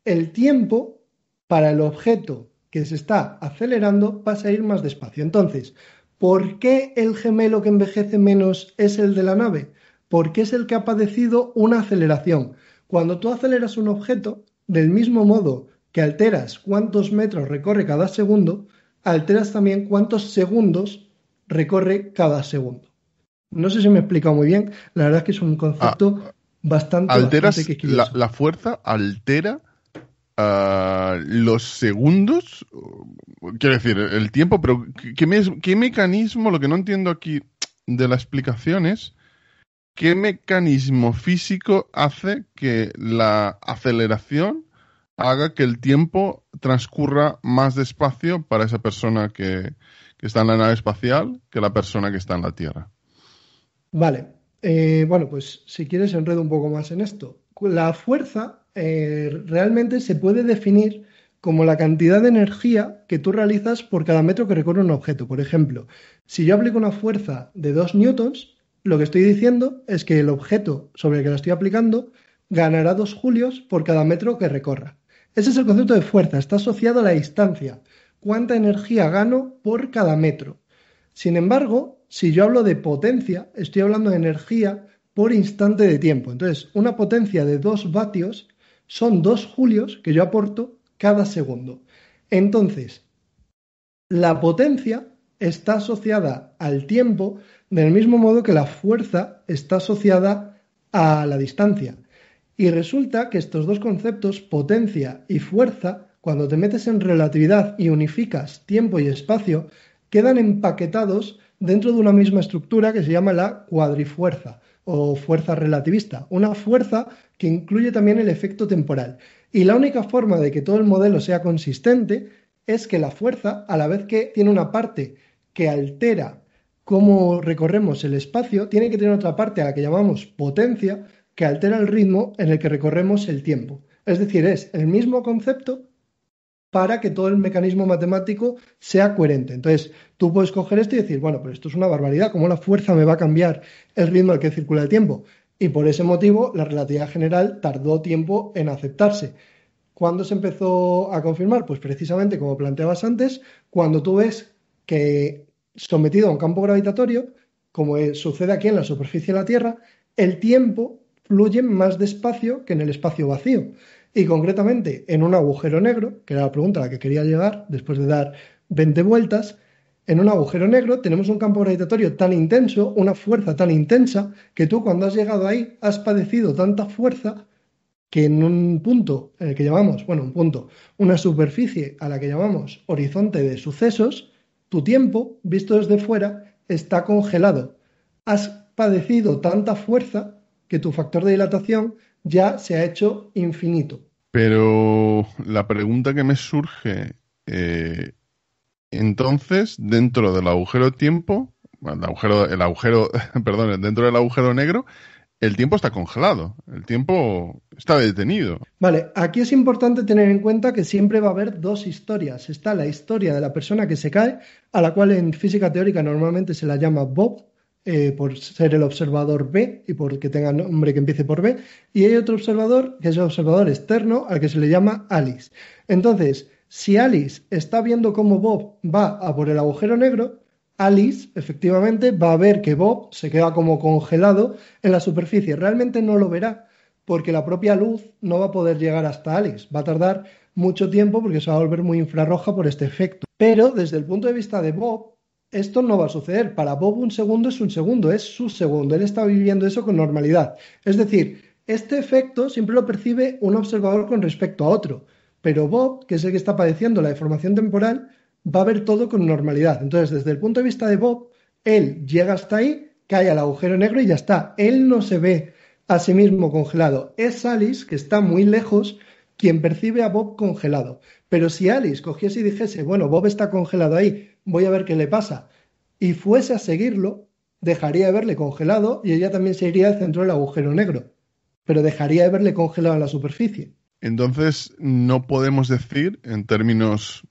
el tiempo para el objeto que se está acelerando pasa a ir más despacio. Entonces, ¿por qué el gemelo que envejece menos es el de la nave? Porque es el que ha padecido una aceleración. Cuando tú aceleras un objeto, del mismo modo que alteras cuántos metros recorre cada segundo, alteras también cuántos segundos recorre cada segundo. No sé si me he explicado muy bien, la verdad es que es un Ah, concepto bastante alteras quisquilloso. la fuerza, altera los segundos, quiero decir, el tiempo, pero ¿qué mecanismo, lo que no entiendo aquí de la explicación es, qué mecanismo físico hace que la aceleración haga que el tiempo transcurra más despacio para esa persona que está en la nave espacial que la persona que está en la Tierra? Vale, bueno, pues si quieres enredo un poco más en esto. La fuerza realmente se puede definir como la cantidad de energía que tú realizas por cada metro que recorre un objeto. Por ejemplo, si yo aplico una fuerza de 2 newtons, lo que estoy diciendo es que el objeto sobre el que la estoy aplicando ganará 2 julios por cada metro que recorra. Ese es el concepto de fuerza, está asociado a la distancia. ¿Cuánta energía gano por cada metro? Sin embargo, si yo hablo de potencia, estoy hablando de energía por instante de tiempo. Entonces, una potencia de 2 vatios son 2 julios que yo aporto cada segundo. Entonces, la potencia está asociada al tiempo del mismo modo que la fuerza está asociada a la distancia. Y resulta que estos dos conceptos, potencia y fuerza, cuando te metes en relatividad y unificas tiempo y espacio, quedan empaquetados dentro de una misma estructura que se llama la cuadrifuerza o fuerza relativista, una fuerza que incluye también el efecto temporal. Y la única forma de que todo el modelo sea consistente es que la fuerza, a la vez que tiene una parte que altera cómo recorremos el espacio, tiene que tener otra parte a la que llamamos potencia, que altera el ritmo en el que recorremos el tiempo. Es decir, es el mismo concepto para que todo el mecanismo matemático sea coherente. Entonces, tú puedes coger esto y decir, bueno, pero esto es una barbaridad, ¿cómo la fuerza me va a cambiar el ritmo al que circula el tiempo? Y por ese motivo, la relatividad general tardó tiempo en aceptarse. ¿Cuándo se empezó a confirmar? Pues precisamente, como planteabas antes, cuando tú ves que sometido a un campo gravitatorio, como sucede aquí en la superficie de la Tierra, el tiempo fluye más despacio que en el espacio vacío. Y concretamente en un agujero negro, que era la pregunta a la que quería llegar después de dar 20 vueltas, en un agujero negro tenemos un campo gravitatorio tan intenso, una fuerza tan intensa, que tú cuando has llegado ahí has padecido tanta fuerza que en un punto en el que llamamos, bueno, un punto, una superficie a la que llamamos horizonte de sucesos, tu tiempo, visto desde fuera, está congelado. Has padecido tanta fuerza que tu factor de dilatación ya se ha hecho infinito. Pero la pregunta que me surge, entonces, dentro del agujero-tiempo, bueno, perdón, dentro del agujero negro, el tiempo está congelado, el tiempo está detenido. Vale, aquí es importante tener en cuenta que siempre va a haber dos historias. Está la historia de la persona que se cae, a la cual en física teórica normalmente se la llama Bob, por ser el observador B y porque tenga nombre que empiece por B. Y hay otro observador, que es el observador externo, al que se le llama Alice. Entonces, si Alice está viendo cómo Bob va a por el agujero negro, Alice efectivamente va a ver que Bob se queda como congelado en la superficie. Realmente no lo verá porque la propia luz no va a poder llegar hasta Alice. Va a tardar mucho tiempo porque se va a volver muy infrarroja por este efecto. Pero desde el punto de vista de Bob, esto no va a suceder. Para Bob un segundo es un segundo, es su segundo. Él está viviendo eso con normalidad. Es decir, este efecto siempre lo percibe un observador con respecto a otro. Pero Bob, que es el que está padeciendo la deformación temporal, va a ver todo con normalidad. Entonces, desde el punto de vista de Bob, él llega hasta ahí, cae al agujero negro y ya está. Él no se ve a sí mismo congelado. Es Alice, que está muy lejos, quien percibe a Bob congelado. Pero si Alice cogiese y dijese, bueno, Bob está congelado ahí, voy a ver qué le pasa, y fuese a seguirlo, dejaría de verle congelado y ella también se iría al centro del agujero negro, pero dejaría de verle congelado en la superficie. Entonces, no podemos decir en términos,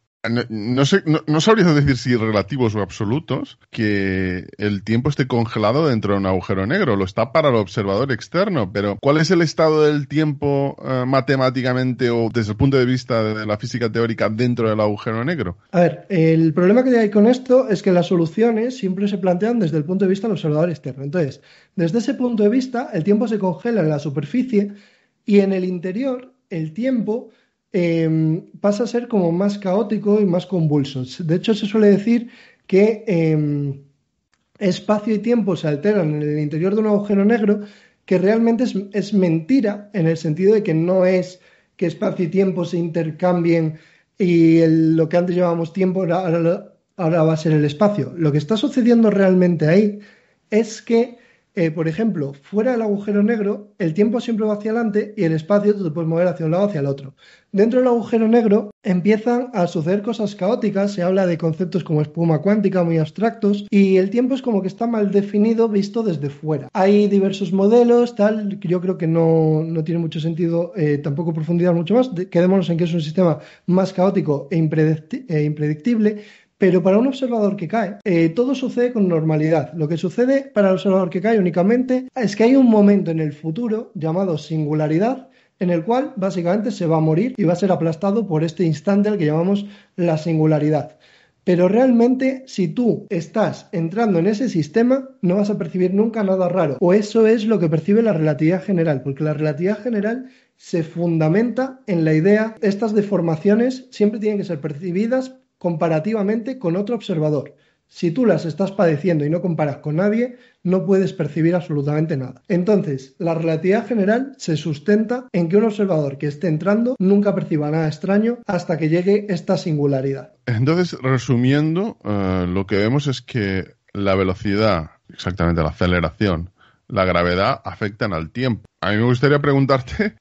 no sabría decir si relativos o absolutos, que el tiempo esté congelado dentro de un agujero negro. Lo está para el observador externo, pero ¿cuál es el estado del tiempo matemáticamente o desde el punto de vista de la física teórica dentro del agujero negro? A ver, el problema que hay con esto es que las soluciones siempre se plantean desde el punto de vista del observador externo. Entonces, desde ese punto de vista, el tiempo se congela en la superficie y en el interior el tiempo pasa a ser como más caótico y más convulso. De hecho, se suele decir que espacio y tiempo se alteran en el interior de un agujero negro, que realmente es mentira en el sentido de que no es que espacio y tiempo se intercambien y lo que antes llamábamos tiempo ahora va a ser el espacio. Lo que está sucediendo realmente ahí es que por ejemplo, fuera del agujero negro, el tiempo siempre va hacia adelante y el espacio tú te puedes mover hacia un lado o hacia el otro. Dentro del agujero negro empiezan a suceder cosas caóticas, se habla de conceptos como espuma cuántica muy abstractos y el tiempo es como que está mal definido visto desde fuera. Hay diversos modelos, tal, que yo creo que no tiene mucho sentido tampoco profundizar mucho más. Quedémonos en que es un sistema más caótico e impredictible. Pero para un observador que cae, todo sucede con normalidad. Lo que sucede para el observador que cae únicamente es que hay un momento en el futuro llamado singularidad en el cual básicamente se va a morir y va a ser aplastado por este instante al que llamamos la singularidad. Pero realmente, si tú estás entrando en ese sistema, no vas a percibir nunca nada raro. O eso es lo que percibe la relatividad general, porque la relatividad general se fundamenta en la idea, estas deformaciones siempre tienen que ser percibidas comparativamente con otro observador. Si tú las estás padeciendo y no comparas con nadie, no puedes percibir absolutamente nada. Entonces, la relatividad general se sustenta en que un observador que esté entrando nunca perciba nada extraño hasta que llegue esta singularidad. Entonces, resumiendo, lo que vemos es que la velocidad, exactamente la aceleración, la gravedad afectan al tiempo. A mí me gustaría preguntarte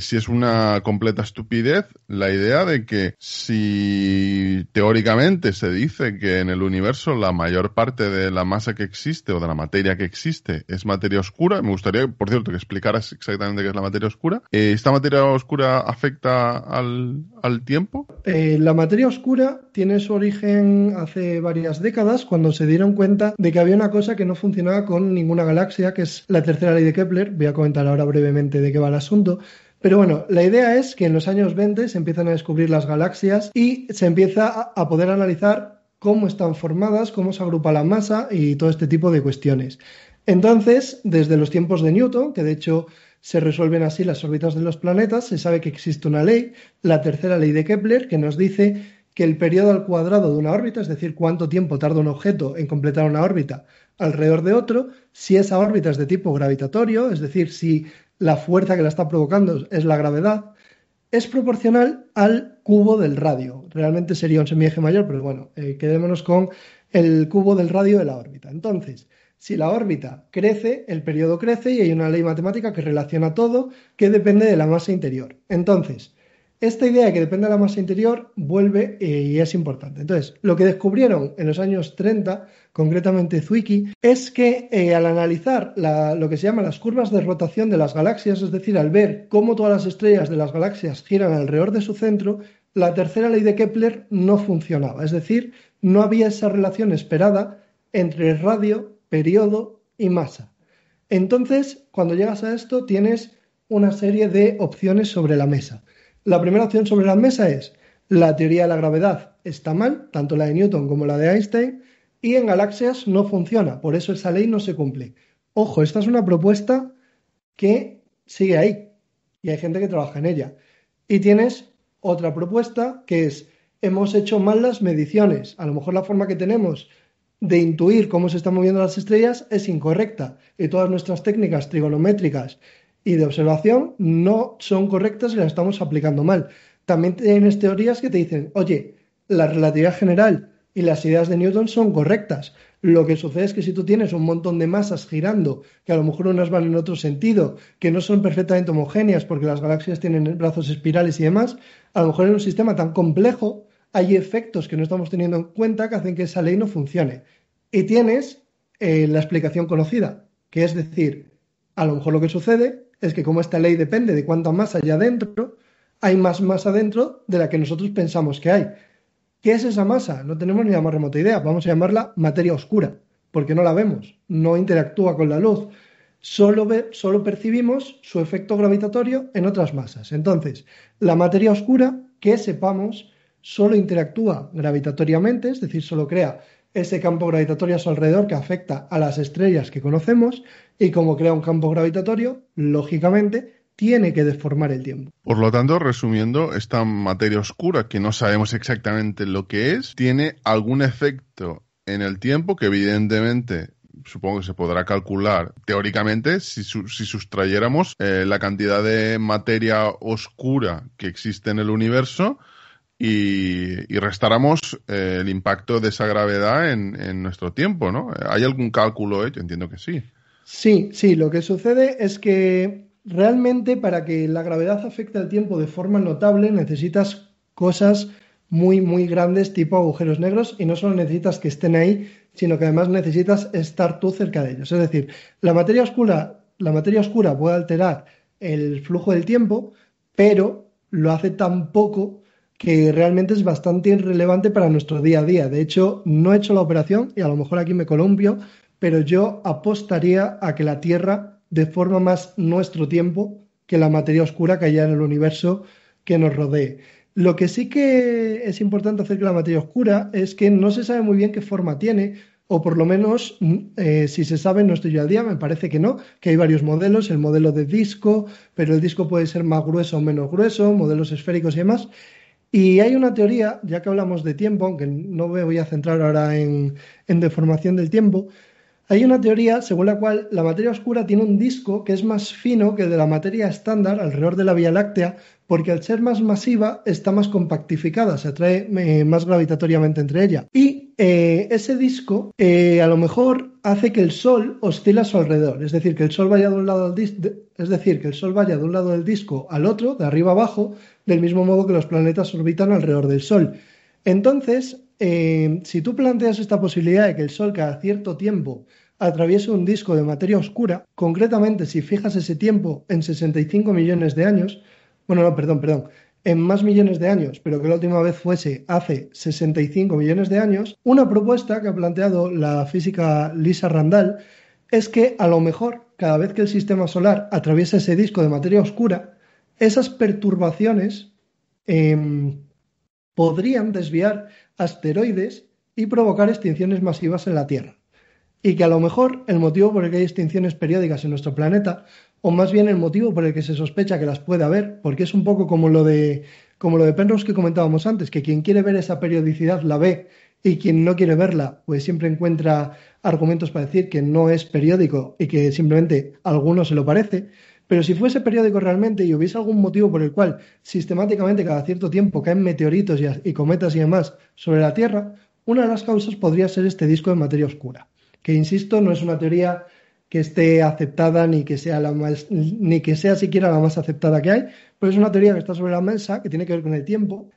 si es una completa estupidez la idea de que si teóricamente se dice que en el universo la mayor parte de la masa que existe o de la materia que existe es materia oscura. Me gustaría, por cierto, que explicaras exactamente qué es la materia oscura. ¿Esta materia oscura afecta al tiempo? La materia oscura tiene su origen hace varias décadas cuando se dieron cuenta de que había una cosa que no funcionaba con ninguna galaxia, que es la tercera ley de Kepler. Voy a comentar ahora brevemente de qué va el asunto. Pero bueno, la idea es que en los años 20 se empiezan a descubrir las galaxias y se empieza a poder analizar cómo están formadas, cómo se agrupa la masa y todo este tipo de cuestiones. Entonces, desde los tiempos de Newton, que de hecho se resuelven así las órbitas de los planetas, se sabe que existe una ley, la tercera ley de Kepler, que nos dice que el periodo al cuadrado de una órbita, es decir, cuánto tiempo tarda un objeto en completar una órbita alrededor de otro, si esa órbita es de tipo gravitatorio, es decir, si la fuerza que la está provocando es la gravedad, es proporcional al cubo del radio. Realmente sería un semieje mayor, pero bueno, quedémonos con el cubo del radio de la órbita. Entonces, si la órbita crece, el periodo crece y hay una ley matemática que relaciona todo, que depende de la masa interior. Entonces, esta idea de que depende de la masa interior vuelve y es importante. Entonces, lo que descubrieron en los años 30, concretamente Zwicky, es que al analizar lo que se llama las curvas de rotación de las galaxias, es decir, al ver cómo todas las estrellas de las galaxias giran alrededor de su centro, la tercera ley de Kepler no funcionaba. Es decir, no había esa relación esperada entre radio, periodo y masa. Entonces, cuando llegas a esto, tienes una serie de opciones sobre la mesa. La primera opción sobre la mesa es la teoría de la gravedad está mal, tanto la de Newton como la de Einstein, y en galaxias no funciona, por eso esa ley no se cumple. Ojo, esta es una propuesta que sigue ahí y hay gente que trabaja en ella. Y tienes otra propuesta que es hemos hecho mal las mediciones, a lo mejor la forma que tenemos de intuir cómo se están moviendo las estrellas es incorrecta y todas nuestras técnicas trigonométricas y de observación no son correctas y las estamos aplicando mal. También tienes teorías que te dicen, oye, la relatividad general y las ideas de Newton son correctas. Lo que sucede es que si tú tienes un montón de masas girando, que a lo mejor unas van en otro sentido, que no son perfectamente homogéneas porque las galaxias tienen brazos espirales y demás, a lo mejor en un sistema tan complejo hay efectos que no estamos teniendo en cuenta que hacen que esa ley no funcione. Y tienes la explicación conocida, que es decir, a lo mejor lo que sucede es que como esta ley depende de cuánta masa hay adentro, hay más masa dentro de la que nosotros pensamos que hay. ¿Qué es esa masa? No tenemos ni la más remota idea. Vamos a llamarla materia oscura, porque no la vemos, no interactúa con la luz. Solo percibimos su efecto gravitatorio en otras masas. Entonces, la materia oscura, que sepamos, solo interactúa gravitatoriamente, es decir, solo crea ese campo gravitatorio a su alrededor que afecta a las estrellas que conocemos y como crea un campo gravitatorio, lógicamente, tiene que deformar el tiempo. Por lo tanto, resumiendo, esta materia oscura, que no sabemos exactamente lo que es, tiene algún efecto en el tiempo que evidentemente supongo que se podrá calcular teóricamente si sustrayéramos la cantidad de materia oscura que existe en el universo y restáramos el impacto de esa gravedad en nuestro tiempo, ¿no? ¿Hay algún cálculo hecho? Entiendo que sí. Sí, lo que sucede es que realmente para que la gravedad afecte al tiempo de forma notable necesitas cosas muy, muy grandes tipo agujeros negros y no solo necesitas que estén ahí, sino que además necesitas estar tú cerca de ellos. Es decir, la materia oscura puede alterar el flujo del tiempo, pero lo hace tan poco que realmente es bastante irrelevante para nuestro día a día. De hecho, no he hecho la operación y a lo mejor aquí me columpio, pero yo apostaría a que la Tierra deforma más nuestro tiempo que la materia oscura que haya en el universo que nos rodee. Lo que sí que es importante acerca de la materia oscura es que no se sabe muy bien qué forma tiene, o por lo menos, si se sabe, no estoy yo al día, me parece que no, que hay varios modelos, el modelo de disco, pero el disco puede ser más grueso o menos grueso, modelos esféricos y demás. Y hay una teoría, ya que hablamos de tiempo, aunque no me voy a centrar ahora en deformación del tiempo, hay una teoría según la cual la materia oscura tiene un disco que es más fino que el de la materia estándar alrededor de la Vía Láctea, porque al ser más masiva está más compactificada, se atrae más gravitatoriamente entre ella. Y ese disco a lo mejor hace que el Sol oscila a su alrededor, es decir, que el Sol vaya de un lado es decir, que el Sol vaya de un lado del disco al otro, de arriba abajo, del mismo modo que los planetas orbitan alrededor del Sol. Entonces, si tú planteas esta posibilidad de que el Sol cada cierto tiempo atraviese un disco de materia oscura, concretamente si fijas ese tiempo en 65 millones de años, bueno, no, perdón, en más millones de años, pero que la última vez fuese hace 65 millones de años, una propuesta que ha planteado la física Lisa Randall es que a lo mejor cada vez que el sistema solar atraviesa ese disco de materia oscura, esas perturbaciones podrían desviar asteroides y provocar extinciones masivas en la Tierra. Y que a lo mejor el motivo por el que hay extinciones periódicas en nuestro planeta, o más bien el motivo por el que se sospecha que las puede haber, porque es un poco como lo de Penrose que comentábamos antes, que quien quiere ver esa periodicidad la ve y quien no quiere verla, pues siempre encuentra argumentos para decir que no es periódico y que simplemente a alguno se lo parece. Pero si fuese periódico realmente y hubiese algún motivo por el cual sistemáticamente cada cierto tiempo caen meteoritos y cometas y demás sobre la Tierra, una de las causas podría ser este disco de materia oscura, que insisto, no es una teoría que esté aceptada ni que sea ni que sea siquiera la más aceptada que hay, pero es una teoría que está sobre la mesa, que tiene que ver con el tiempo.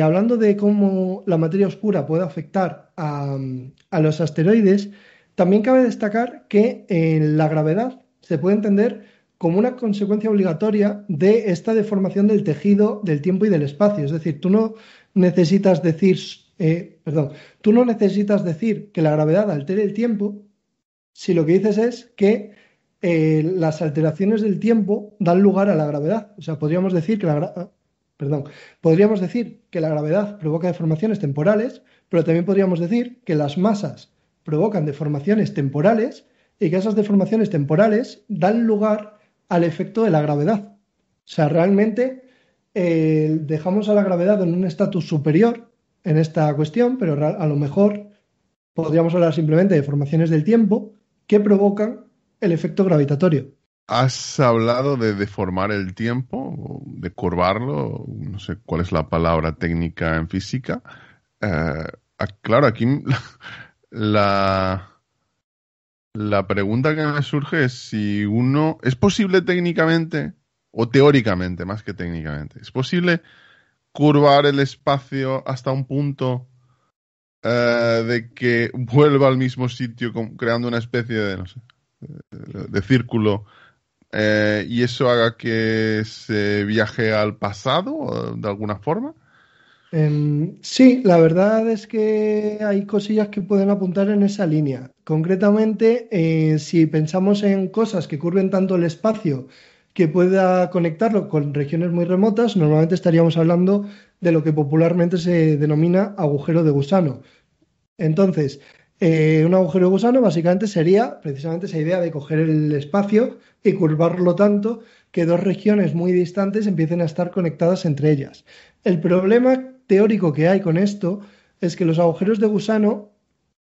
Hablando de cómo la materia oscura puede afectar a los asteroides, también cabe destacar que la gravedad se puede entender como una consecuencia obligatoria de esta deformación del tejido del tiempo y del espacio. Es decir, tú no necesitas decir, tú no necesitas decir que la gravedad altere el tiempo si lo que dices es que las alteraciones del tiempo dan lugar a la gravedad. O sea, podríamos decir que la gravedad provoca deformaciones temporales, pero también podríamos decir que las masas provocan deformaciones temporales y que esas deformaciones temporales dan lugar al efecto de la gravedad. O sea, realmente dejamos a la gravedad en un estatus superior en esta cuestión, pero a lo mejor podríamos hablar simplemente de formaciones del tiempo que provocan el efecto gravitatorio. Has hablado de deformar el tiempo, o de curvarlo, no sé cuál es la palabra técnica en física. Claro, aquí la, la pregunta que me surge es si es posible técnicamente, o teóricamente, más que técnicamente, ¿es posible curvar el espacio hasta un punto de que vuelva al mismo sitio creando una especie de, no sé, de círculo y eso haga que se viaje al pasado de alguna forma? Sí, la verdad es que hay cosillas que pueden apuntar en esa línea. Concretamente, si pensamos en cosas que curven tanto el espacio que pueda conectarlo con regiones muy remotas, normalmente estaríamos hablando de lo que popularmente se denomina agujero de gusano. Entonces, un agujero de gusano básicamente sería precisamente esa idea de coger el espacio y curvarlo tanto que dos regiones muy distantes empiecen a estar conectadas entre ellas. El problema teórico que hay con esto es que los agujeros de gusano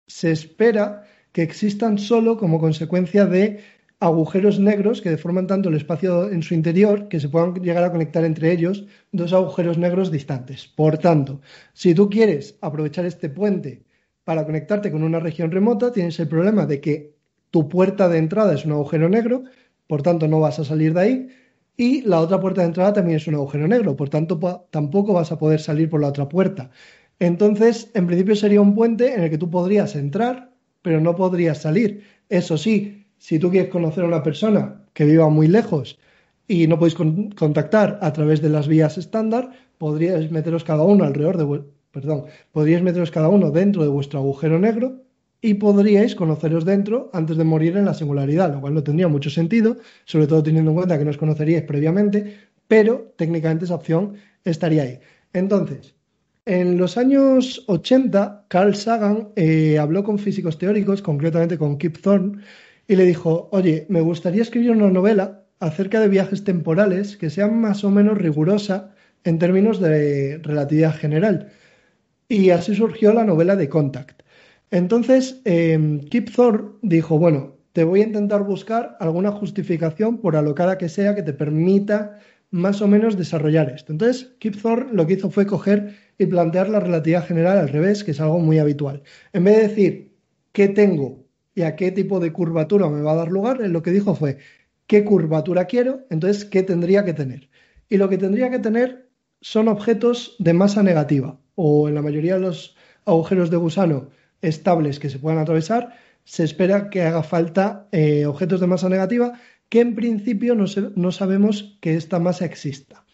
se espera que existan solo como consecuencia de agujeros negros que deforman tanto el espacio en su interior que se puedan llegar a conectar entre ellos dos agujeros negros distantes. Por tanto, si tú quieres aprovechar este puente para conectarte con una región remota, tienes el problema de que tu puerta de entrada es un agujero negro, por tanto no vas a salir de ahí, y la otra puerta de entrada también es un agujero negro, por tanto tampoco vas a poder salir por la otra puerta. Entonces, en principio sería un puente en el que tú podrías entrar, pero no podrías salir. Eso sí, si tú quieres conocer a una persona que viva muy lejos y no podéis contactar a través de las vías estándar, podríais meteros cada uno podríais meteros cada uno dentro de vuestro agujero negro y podríais conoceros dentro antes de morir en la singularidad, lo cual no tendría mucho sentido, sobre todo teniendo en cuenta que no os conoceríais previamente, pero técnicamente esa opción estaría ahí. Entonces, en los años 80, Carl Sagan habló con físicos teóricos, concretamente con Kip Thorne, y le dijo, oye, me gustaría escribir una novela acerca de viajes temporales que sea más o menos rigurosa en términos de relatividad general. Y así surgió la novela de Contact. Entonces, Kip Thorne dijo, bueno, te voy a intentar buscar alguna justificación, por alocada que sea, que te permita más o menos desarrollar esto. Entonces, Kip Thorne lo que hizo fue coger y plantear la relatividad general al revés, que es algo muy habitual. En vez de decir qué tengo y a qué tipo de curvatura me va a dar lugar, él lo que dijo fue qué curvatura quiero, entonces qué tendría que tener. Y lo que tendría que tener son objetos de masa negativa, o en la mayoría de los agujeros de gusano estables que se puedan atravesar, se espera que haga falta objetos de masa negativa que en principio no sabemos que esta masa exista.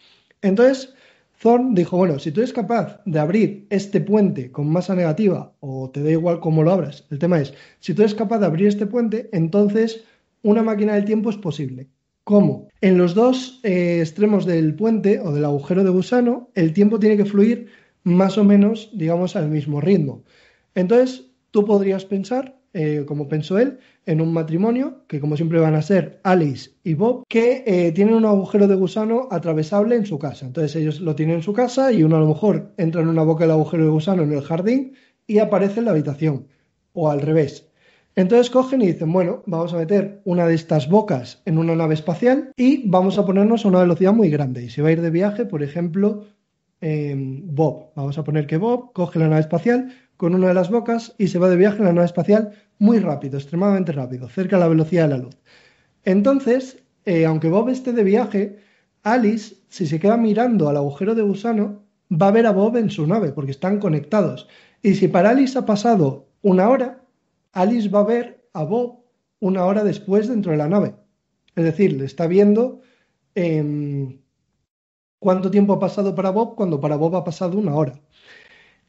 Entonces, Thorne dijo, bueno, si tú eres capaz de abrir este puente con masa negativa, o te da igual cómo lo abras, el tema es, si tú eres capaz de abrir este puente, entonces una máquina del tiempo es posible. ¿Cómo? En los dos extremos del puente o del agujero de gusano, el tiempo tiene que fluir más o menos, digamos, al mismo ritmo. Entonces, tú podrías pensar, como pensó él, en un matrimonio, que como siempre van a ser Alice y Bob, que tienen un agujero de gusano atravesable en su casa. Entonces ellos lo tienen en su casa y uno a lo mejor entra en una boca del agujero de gusano en el jardín y aparece en la habitación, o al revés. Entonces cogen y dicen, bueno, vamos a meter una de estas bocas en una nave espacial y vamos a ponernos a una velocidad muy grande. Y se va a ir de viaje, por ejemplo, Bob. Vamos a poner que Bob coge la nave espacial con una de las bocas y se va de viaje en la nave espacial muy rápido, extremadamente rápido, cerca de la velocidad de la luz. Entonces, aunque Bob esté de viaje, Alice, si se queda mirando al agujero de gusano, va a ver a Bob en su nave, porque están conectados. Y si para Alice ha pasado una hora, Alice va a ver a Bob una hora después dentro de la nave. Es decir, le está viendo cuánto tiempo ha pasado para Bob cuando para Bob ha pasado una hora.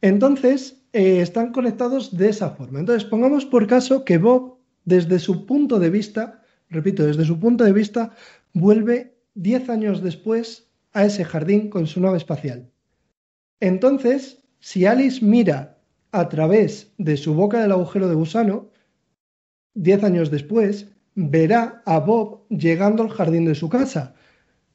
Entonces, están conectados de esa forma. Entonces, pongamos por caso que Bob, desde su punto de vista, repito, desde su punto de vista, vuelve 10 años después a ese jardín con su nave espacial. Entonces, si Alice mira a través de su boca del agujero de gusano, 10 años después, verá a Bob llegando al jardín de su casa.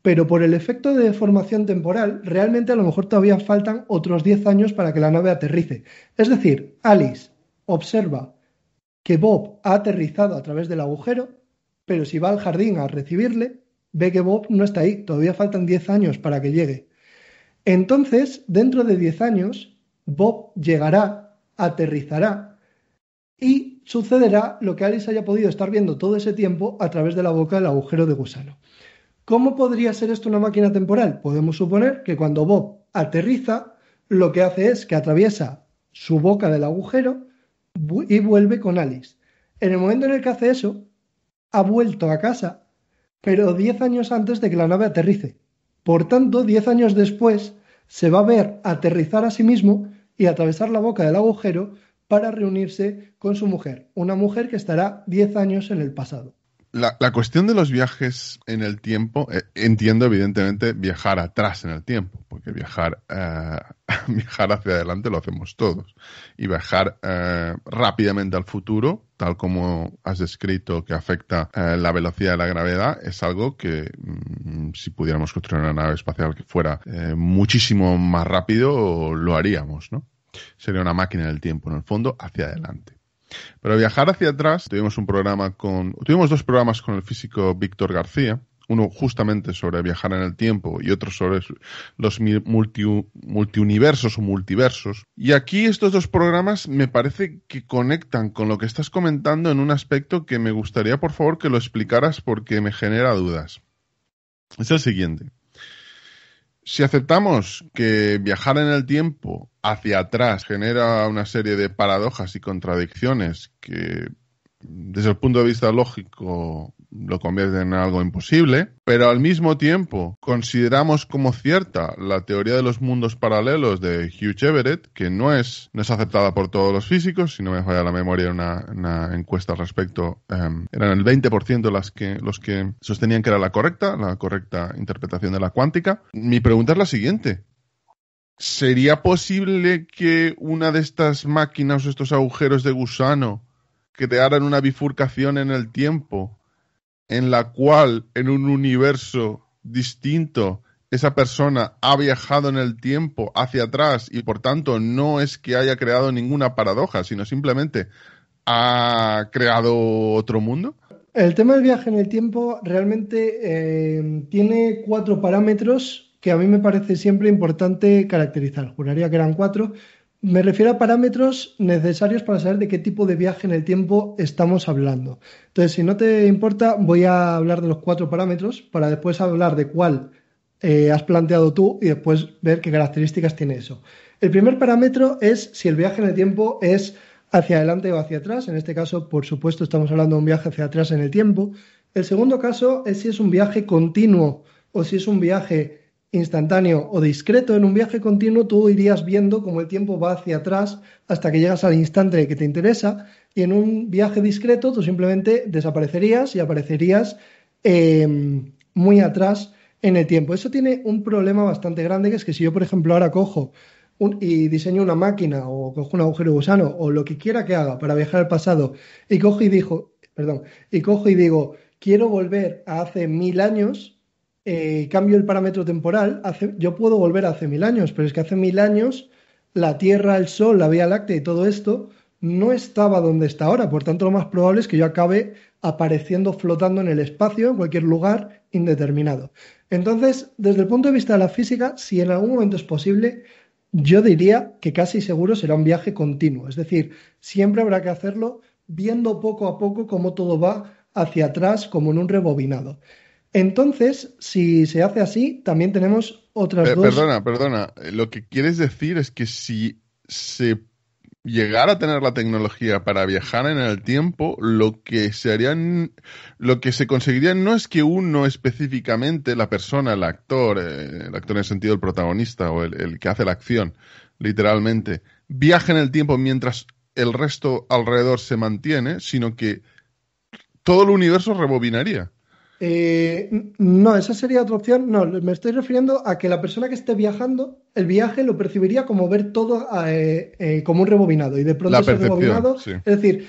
Pero por el efecto de deformación temporal, realmente a lo mejor todavía faltan otros 10 años para que la nave aterrice. Es decir, Alice observa que Bob ha aterrizado a través del agujero, pero si va al jardín a recibirle, ve que Bob no está ahí, todavía faltan 10 años para que llegue. Entonces, dentro de 10 años, Bob llegará, aterrizará y sucederá lo que Alice haya podido estar viendo todo ese tiempo a través de la boca del agujero de gusano. ¿Cómo podría ser esto una máquina temporal? Podemos suponer que cuando Bob aterriza, lo que hace es que atraviesa su boca del agujero y vuelve con Alice. En el momento en el que hace eso, ha vuelto a casa, pero 10 años antes de que la nave aterrice. Por tanto, 10 años después, se va a ver aterrizar a sí mismo y atravesar la boca del agujero para reunirse con su mujer, una mujer que estará 10 años en el pasado. La cuestión de los viajes en el tiempo, entiendo evidentemente viajar atrás en el tiempo, porque viajar hacia adelante lo hacemos todos. Y viajar rápidamente al futuro, tal como has descrito que afecta la velocidad de la gravedad, es algo que si pudiéramos construir una nave espacial que fuera muchísimo más rápido, lo haríamos, ¿no? Sería una máquina del tiempo, en el fondo, hacia adelante. Pero viajar hacia atrás, tuvimos dos programas con el físico Víctor García, uno justamente sobre viajar en el tiempo y otro sobre los multiuniversos o multiversos. Y aquí estos dos programas me parece que conectan con lo que estás comentando en un aspecto que me gustaría, por favor, que lo explicaras porque me genera dudas. Es el siguiente. Si aceptamos que viajar en el tiempo hacia atrás genera una serie de paradojas y contradicciones que desde el punto de vista lógico lo convierte en algo imposible, pero al mismo tiempo consideramos como cierta la teoría de los mundos paralelos de Hugh Everett, que no es aceptada por todos los físicos, si no me falla la memoria, una encuesta al respecto, eran el 20% los que sostenían que era la correcta interpretación de la cuántica. Mi pregunta es la siguiente. ¿Sería posible que una de estas máquinas o estos agujeros de gusano crearan una bifurcación en el tiempo en la cual en un universo distinto esa persona ha viajado en el tiempo hacia atrás y por tanto no es que haya creado ninguna paradoja, sino simplemente ha creado otro mundo? El tema del viaje en el tiempo realmente tiene 4 parámetros que a mí me parece siempre importante caracterizar. Juraría que eran 4. Me refiero a parámetros necesarios para saber de qué tipo de viaje en el tiempo estamos hablando. Entonces, si no te importa, voy a hablar de los 4 parámetros para después hablar de cuál has planteado tú y después ver qué características tiene eso. El primer parámetro es si el viaje en el tiempo es hacia adelante o hacia atrás. En este caso, por supuesto, estamos hablando de un viaje hacia atrás en el tiempo. El segundo caso es si es un viaje continuo o si es un viaje instantáneo o discreto. En un viaje continuo tú irías viendo cómo el tiempo va hacia atrás hasta que llegas al instante que te interesa, y en un viaje discreto tú simplemente desaparecerías y aparecerías muy atrás en el tiempo. Eso tiene un problema bastante grande, que es que si yo, por ejemplo, ahora cojo y diseño una máquina o cojo un agujero de gusano o lo que quiera que haga para viajar al pasado y cojo y digo, quiero volver a hace 1000 años, cambio el parámetro temporal, yo puedo volver a hace 1000 años, pero es que hace 1000 años la Tierra, el Sol, la Vía Láctea y todo esto no estaba donde está ahora. Por tanto, lo más probable es que yo acabe apareciendo flotando en el espacio, en cualquier lugar indeterminado. Entonces, desde el punto de vista de la física, si en algún momento es posible, yo diría que casi seguro será un viaje continuo. Es decir, siempre habrá que hacerlo viendo poco a poco cómo todo va hacia atrás, como en un rebobinado. Entonces, si se hace así, también tenemos otras dos. Perdona. Lo que quieres decir es que si se llegara a tener la tecnología para viajar en el tiempo, lo que se conseguiría no es que uno específicamente, la persona, el actor en el sentido del protagonista o el que hace la acción, literalmente, viaje en el tiempo mientras el resto alrededor se mantiene, sino que todo el universo rebobinaría. No, esa sería otra opción. No, me estoy refiriendo a que la persona que esté viajando, el viaje lo percibiría como ver todo como un rebobinado, y de pronto La ese percepción, rebobinado, sí. es decir,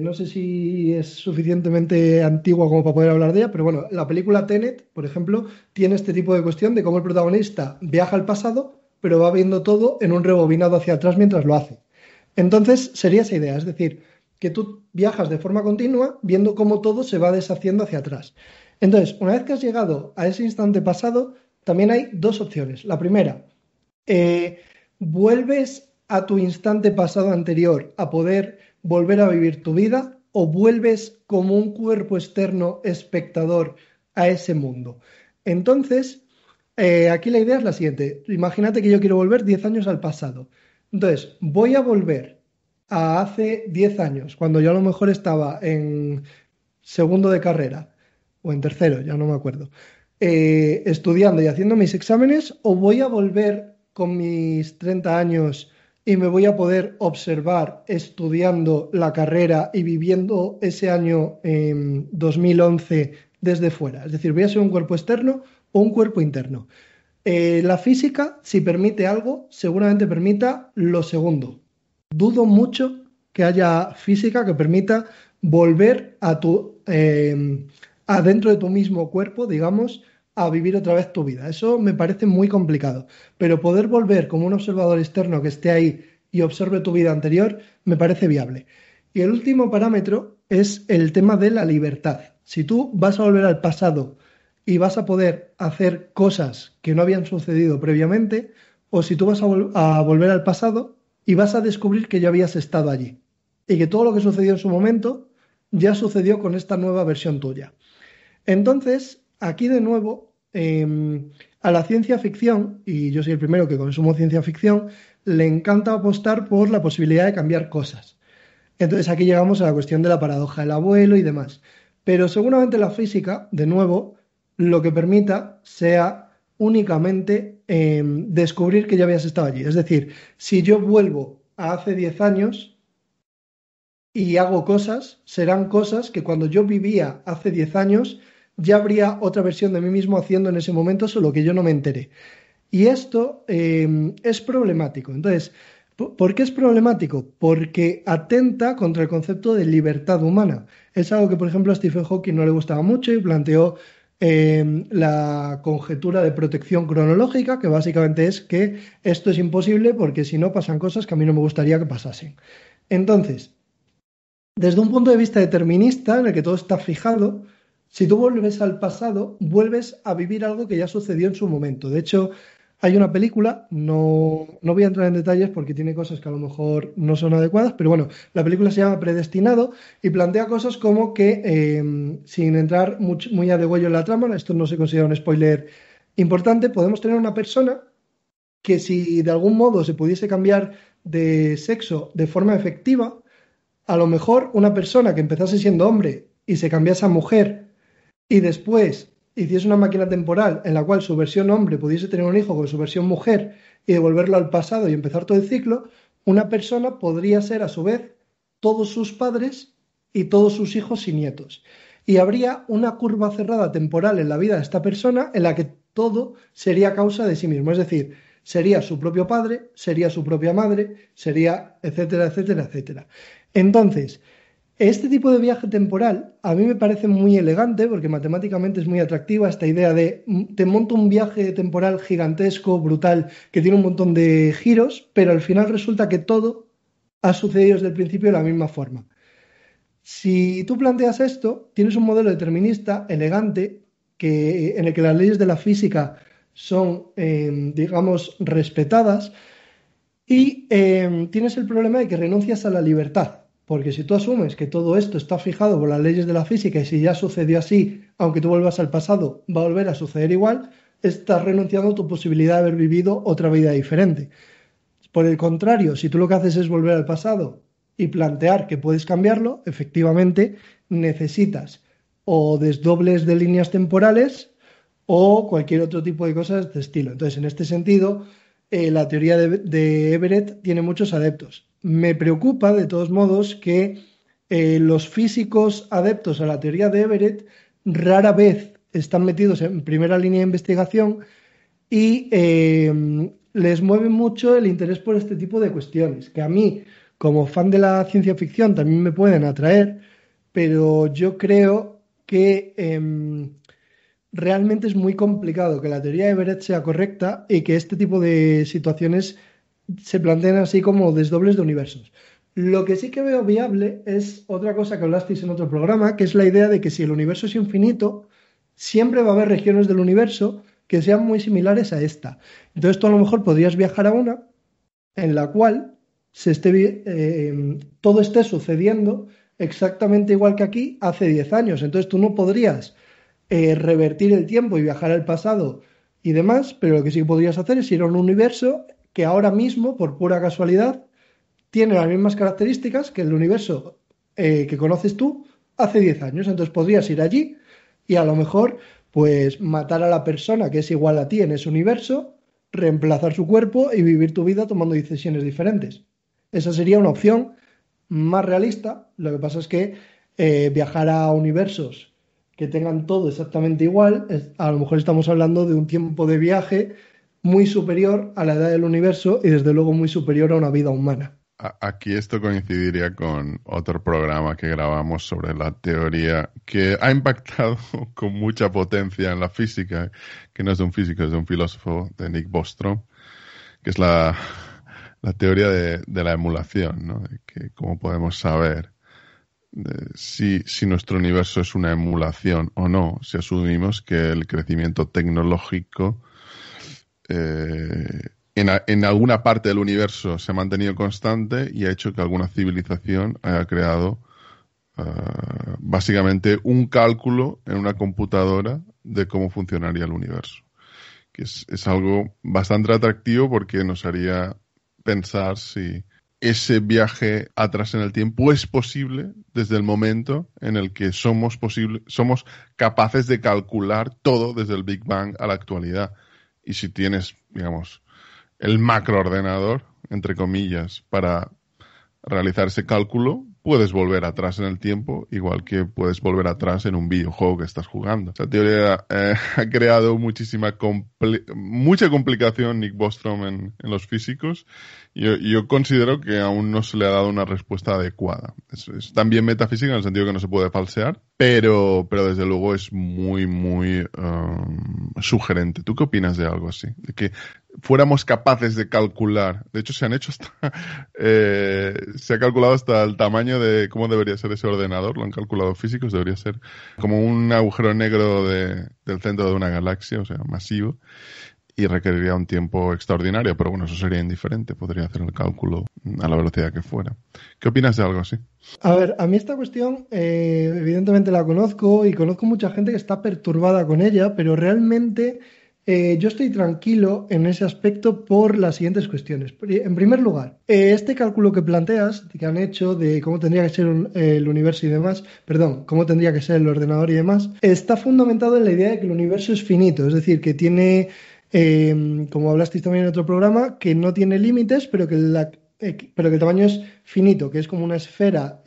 no sé si es suficientemente antigua como para poder hablar de ella, pero bueno, la película Tenet, por ejemplo, tiene este tipo de cuestión de cómo el protagonista viaja al pasado, pero va viendo todo en un rebobinado hacia atrás mientras lo hace. Entonces sería esa idea, es decir, que tú viajas de forma continua viendo cómo todo se va deshaciendo hacia atrás. Entonces, una vez que has llegado a ese instante pasado, también hay dos opciones. La primera, vuelves a tu instante pasado anterior a poder volver a vivir tu vida, o vuelves como un cuerpo externo espectador a ese mundo. Entonces, aquí la idea es la siguiente. Imagínate que yo quiero volver 10 años al pasado. Entonces, voy a volver a hace 10 años, cuando yo a lo mejor estaba en segundo de carrera o en tercero, ya no me acuerdo, estudiando y haciendo mis exámenes, o voy a volver con mis 30 años y me voy a poder observar estudiando la carrera y viviendo ese año 2011 desde fuera. Es decir, voy a ser un cuerpo externo o un cuerpo interno. La física, si permite algo, seguramente permita lo segundo. Dudo mucho que haya física que permita volver adentro de tu mismo cuerpo, digamos, a vivir otra vez tu vida. Eso me parece muy complicado. Pero poder volver como un observador externo que esté ahí y observe tu vida anterior, me parece viable. Y el último parámetro es el tema de la libertad. Si tú vas a volver al pasado y vas a poder hacer cosas que no habían sucedido previamente, o si tú vas a volver al pasado y vas a descubrir que ya habías estado allí y que todo lo que sucedió en su momento ya sucedió con esta nueva versión tuya. Entonces, aquí de nuevo, a la ciencia ficción, y yo soy el primero que consumo ciencia ficción, le encanta apostar por la posibilidad de cambiar cosas. Entonces aquí llegamos a la cuestión de la paradoja del abuelo y demás. Pero seguramente la física, de nuevo, lo que permita sea únicamente descubrir que ya habías estado allí. Es decir, si yo vuelvo a hace 10 años y hago cosas, serán cosas que cuando yo vivía hace 10 años ya habría otra versión de mí mismo haciendo en ese momento, solo que yo no me enteré. Y esto es problemático. Entonces, ¿por qué es problemático? Porque atenta contra el concepto de libertad humana. Es algo que, por ejemplo, a Stephen Hawking no le gustaba mucho y planteó la conjetura de protección cronológica, que básicamente es que esto es imposible porque si no pasan cosas que a mí no me gustaría que pasasen. Entonces, desde un punto de vista determinista, en el que todo está fijado, si tú vuelves al pasado, vuelves a vivir algo que ya sucedió en su momento. De hecho, hay una película, no voy a entrar en detalles porque tiene cosas que a lo mejor no son adecuadas, pero bueno, la película se llama Predestinado y plantea cosas como que, sin entrar muy a degüello en la trama, esto no se considera un spoiler importante, podemos tener una persona que si de algún modo se pudiese cambiar de sexo de forma efectiva, a lo mejor una persona que empezase siendo hombre y se cambiase a mujer y después hiciese una máquina temporal en la cual su versión hombre pudiese tener un hijo con su versión mujer y devolverlo al pasado y empezar todo el ciclo, una persona podría ser a su vez todos sus padres y todos sus hijos y nietos. Y habría una curva cerrada temporal en la vida de esta persona en la que todo sería causa de sí mismo. Es decir, sería su propio padre, sería su propia madre, sería etcétera, etcétera, etcétera. Entonces, este tipo de viaje temporal a mí me parece muy elegante porque matemáticamente es muy atractiva esta idea de te monto un viaje temporal gigantesco, brutal, que tiene un montón de giros, pero al final resulta que todo ha sucedido desde el principio de la misma forma. Si tú planteas esto, tienes un modelo determinista elegante en el que las leyes de la física son, digamos, respetadas y tienes el problema de que renuncias a la libertad, porque si tú asumes que todo esto está fijado por las leyes de la física y si ya sucedió así, aunque tú vuelvas al pasado, va a volver a suceder igual, estás renunciando a tu posibilidad de haber vivido otra vida diferente. Por el contrario, si tú lo que haces es volver al pasado y plantear que puedes cambiarlo, efectivamente necesitas o desdobles de líneas temporales o cualquier otro tipo de cosas de este estilo. Entonces, en este sentido, la teoría de Everett tiene muchos adeptos. Me preocupa, de todos modos, que los físicos adeptos a la teoría de Everett rara vez están metidos en primera línea de investigación y les mueve mucho el interés por este tipo de cuestiones, que a mí, como fan de la ciencia ficción, también me pueden atraer, pero yo creo que realmente es muy complicado que la teoría de Everett sea correcta y que este tipo de situaciones se planteen así como desdobles de universos. Lo que sí que veo viable es otra cosa que hablasteis en otro programa, que es la idea de que si el universo es infinito, siempre va a haber regiones del universo que sean muy similares a esta. Entonces tú a lo mejor podrías viajar a una en la cual todo esté sucediendo exactamente igual que aquí hace 10 años. Entonces tú no podrías revertir el tiempo y viajar al pasado y demás, pero lo que sí que podrías hacer es ir a un universo que ahora mismo, por pura casualidad, tiene las mismas características que el universo que conoces tú hace 10 años. Entonces podrías ir allí y a lo mejor pues matar a la persona que es igual a ti en ese universo, reemplazar su cuerpo y vivir tu vida tomando decisiones diferentes. Esa sería una opción más realista. Lo que pasa es que viajar a universos que tengan todo exactamente igual, a lo mejor estamos hablando de un tiempo de viaje muy superior a la edad del universo y desde luego muy superior a una vida humana. Aquí esto coincidiría con otro programa que grabamos sobre la teoría que ha impactado con mucha potencia en la física, que no es de un físico, es de un filósofo, de Nick Bostrom, que es la teoría de la emulación, ¿no? De que cómo podemos saber si nuestro universo es una emulación o no, si asumimos que el crecimiento tecnológico en alguna parte del universo se ha mantenido constante y ha hecho que alguna civilización haya creado básicamente un cálculo en una computadora de cómo funcionaría el universo. Que es algo bastante atractivo porque nos haría pensar si ese viaje atrás en el tiempo es posible desde el momento en el que somos capaces de calcular todo desde el Big Bang a la actualidad. Y si tienes, digamos, el macroordenador, entre comillas, para realizar ese cálculo, puedes volver atrás en el tiempo, igual que puedes volver atrás en un videojuego que estás jugando. Esta teoría ha creado mucha complicación, Nick Bostrom, en los físicos. Yo considero que aún no se le ha dado una respuesta adecuada. Es también metafísica en el sentido que no se puede falsear, pero desde luego es muy, muy sugerente. ¿Tú qué opinas de algo así? De que fuéramos capaces de calcular. De hecho, se ha calculado hasta el tamaño de cómo debería ser ese ordenador. Lo han calculado físicos. Debería ser como un agujero negro del centro de una galaxia, o sea, masivo. Y requeriría un tiempo extraordinario, pero bueno, eso sería indiferente. Podría hacer el cálculo a la velocidad que fuera. ¿Qué opinas de algo así? A ver, a mí esta cuestión evidentemente la conozco y conozco mucha gente que está perturbada con ella, pero realmente yo estoy tranquilo en ese aspecto por las siguientes cuestiones. En primer lugar, este cálculo que planteas, que han hecho de cómo tendría que ser el universo y demás, perdón, cómo tendría que ser el ordenador y demás, está fundamentado en la idea de que el universo es finito, es decir, que tiene, como hablasteis también en otro programa, que no tiene límites, pero que el tamaño es finito, que es como una esfera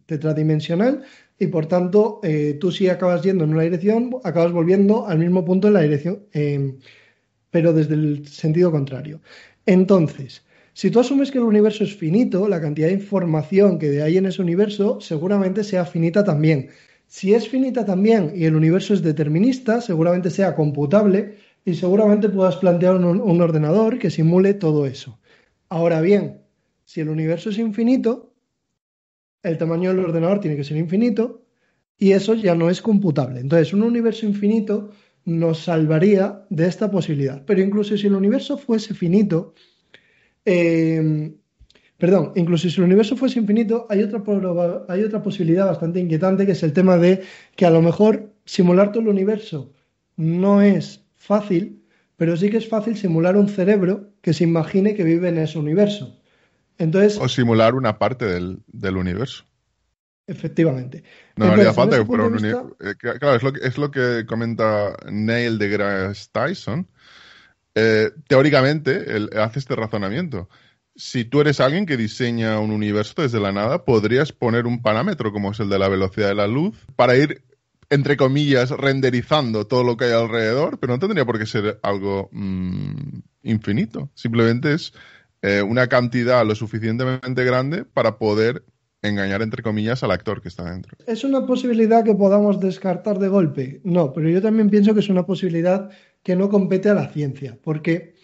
tetradimensional y por tanto tú si acabas yendo en una dirección, acabas volviendo al mismo punto en la dirección, pero desde el sentido contrario. Entonces, si tú asumes que el universo es finito, la cantidad de información que hay en ese universo seguramente sea finita también. Si es finita también y el universo es determinista, seguramente sea computable y seguramente puedas plantear un ordenador que simule todo eso. Ahora bien, si el universo es infinito, el tamaño del ordenador tiene que ser infinito y eso ya no es computable. Entonces, un universo infinito nos salvaría de esta posibilidad. Pero incluso si el universo fuese finito, incluso si el universo fuese infinito, hay otra posibilidad bastante inquietante, que es el tema de que a lo mejor simular todo el universo no es fácil, pero sí que es fácil simular un cerebro que se imagine que vive en ese universo. Entonces, O simular una parte del universo. efectivamente. No haría Entonces, en falta ese que fuera punto de un vista, claro, es lo que comenta Neil deGrasse Tyson. Teóricamente, él hace este razonamiento. Si tú eres alguien que diseña un universo desde la nada, podrías poner un parámetro como es el de la velocidad de la luz para ir, entre comillas, renderizando todo lo que hay alrededor, pero no tendría por qué ser algo infinito. Simplemente es una cantidad lo suficientemente grande para poder engañar, entre comillas, al actor que está dentro. ¿es una posibilidad que podamos descartar de golpe? No, pero yo también pienso que es una posibilidad que no compete a la ciencia, porque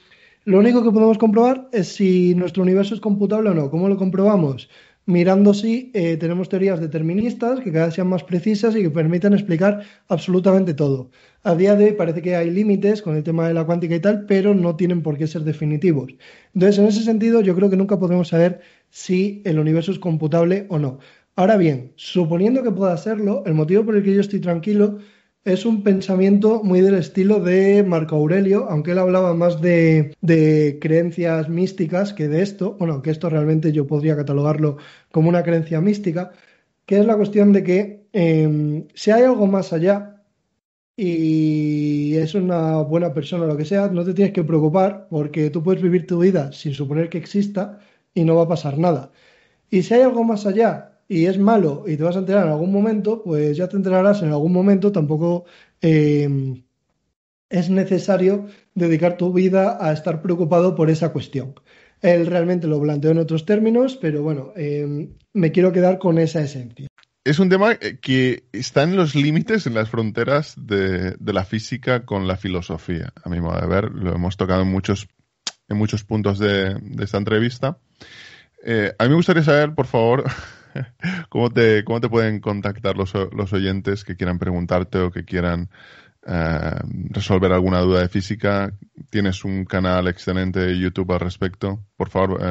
lo único que podemos comprobar es si nuestro universo es computable o no. ¿Cómo lo comprobamos? Mirando si tenemos teorías deterministas que cada vez sean más precisas y que permitan explicar absolutamente todo. A día de hoy parece que hay límites con el tema de la cuántica y tal, pero no tienen por qué ser definitivos. Entonces, en ese sentido, yo creo que nunca podremos saber si el universo es computable o no. Ahora bien, suponiendo que pueda serlo, el motivo por el que yo estoy tranquilo es un pensamiento muy del estilo de Marco Aurelio, aunque él hablaba más de creencias místicas que de esto, bueno, que esto realmente yo podría catalogarlo como una creencia mística, que es la cuestión de que si hay algo más allá y es una buena persona o lo que sea, no te tienes que preocupar porque tú puedes vivir tu vida sin suponer que exista y no va a pasar nada. Y si hay algo más allá y es malo y te vas a enterar en algún momento, pues ya te enterarás en algún momento. Tampoco es necesario dedicar tu vida a estar preocupado por esa cuestión. Él realmente lo planteó en otros términos, pero bueno, me quiero quedar con esa esencia. Es un tema que está en los límites, en las fronteras de la física con la filosofía, a mi modo de ver. Lo hemos tocado en muchos puntos de esta entrevista. A mí me gustaría saber, por favor, cómo te pueden contactar los oyentes que quieran preguntarte o que quieran resolver alguna duda de física. Tienes un canal excelente de YouTube al respecto. Por favor,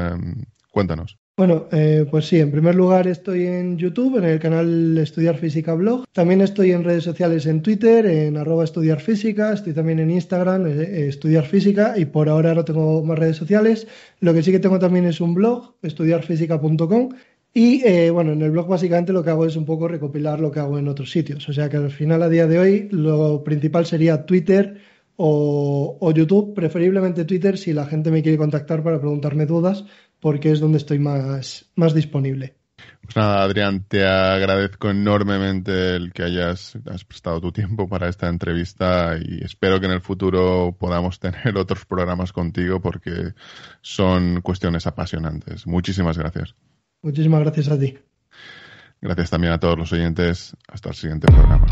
cuéntanos. Bueno, pues sí, en primer lugar estoy en YouTube, en el canal Estudiar Física Blog. También estoy en redes sociales en Twitter, en @estudiarfísica. Estoy también en Instagram, Estudiar Física. Y por ahora no tengo más redes sociales. Lo que sí que tengo también es un blog, estudiarfísica.com. Y bueno, en el blog básicamente lo que hago es un poco recopilar lo que hago en otros sitios. O sea que al final, a día de hoy, lo principal sería Twitter o YouTube, preferiblemente Twitter si la gente me quiere contactar para preguntarme dudas, porque es donde estoy más disponible. Pues nada, Adrián, te agradezco enormemente el que has prestado tu tiempo para esta entrevista y espero que en el futuro podamos tener otros programas contigo porque son cuestiones apasionantes. Muchísimas gracias. Muchísimas gracias a ti. Gracias también a todos los oyentes. Hasta el siguiente programa.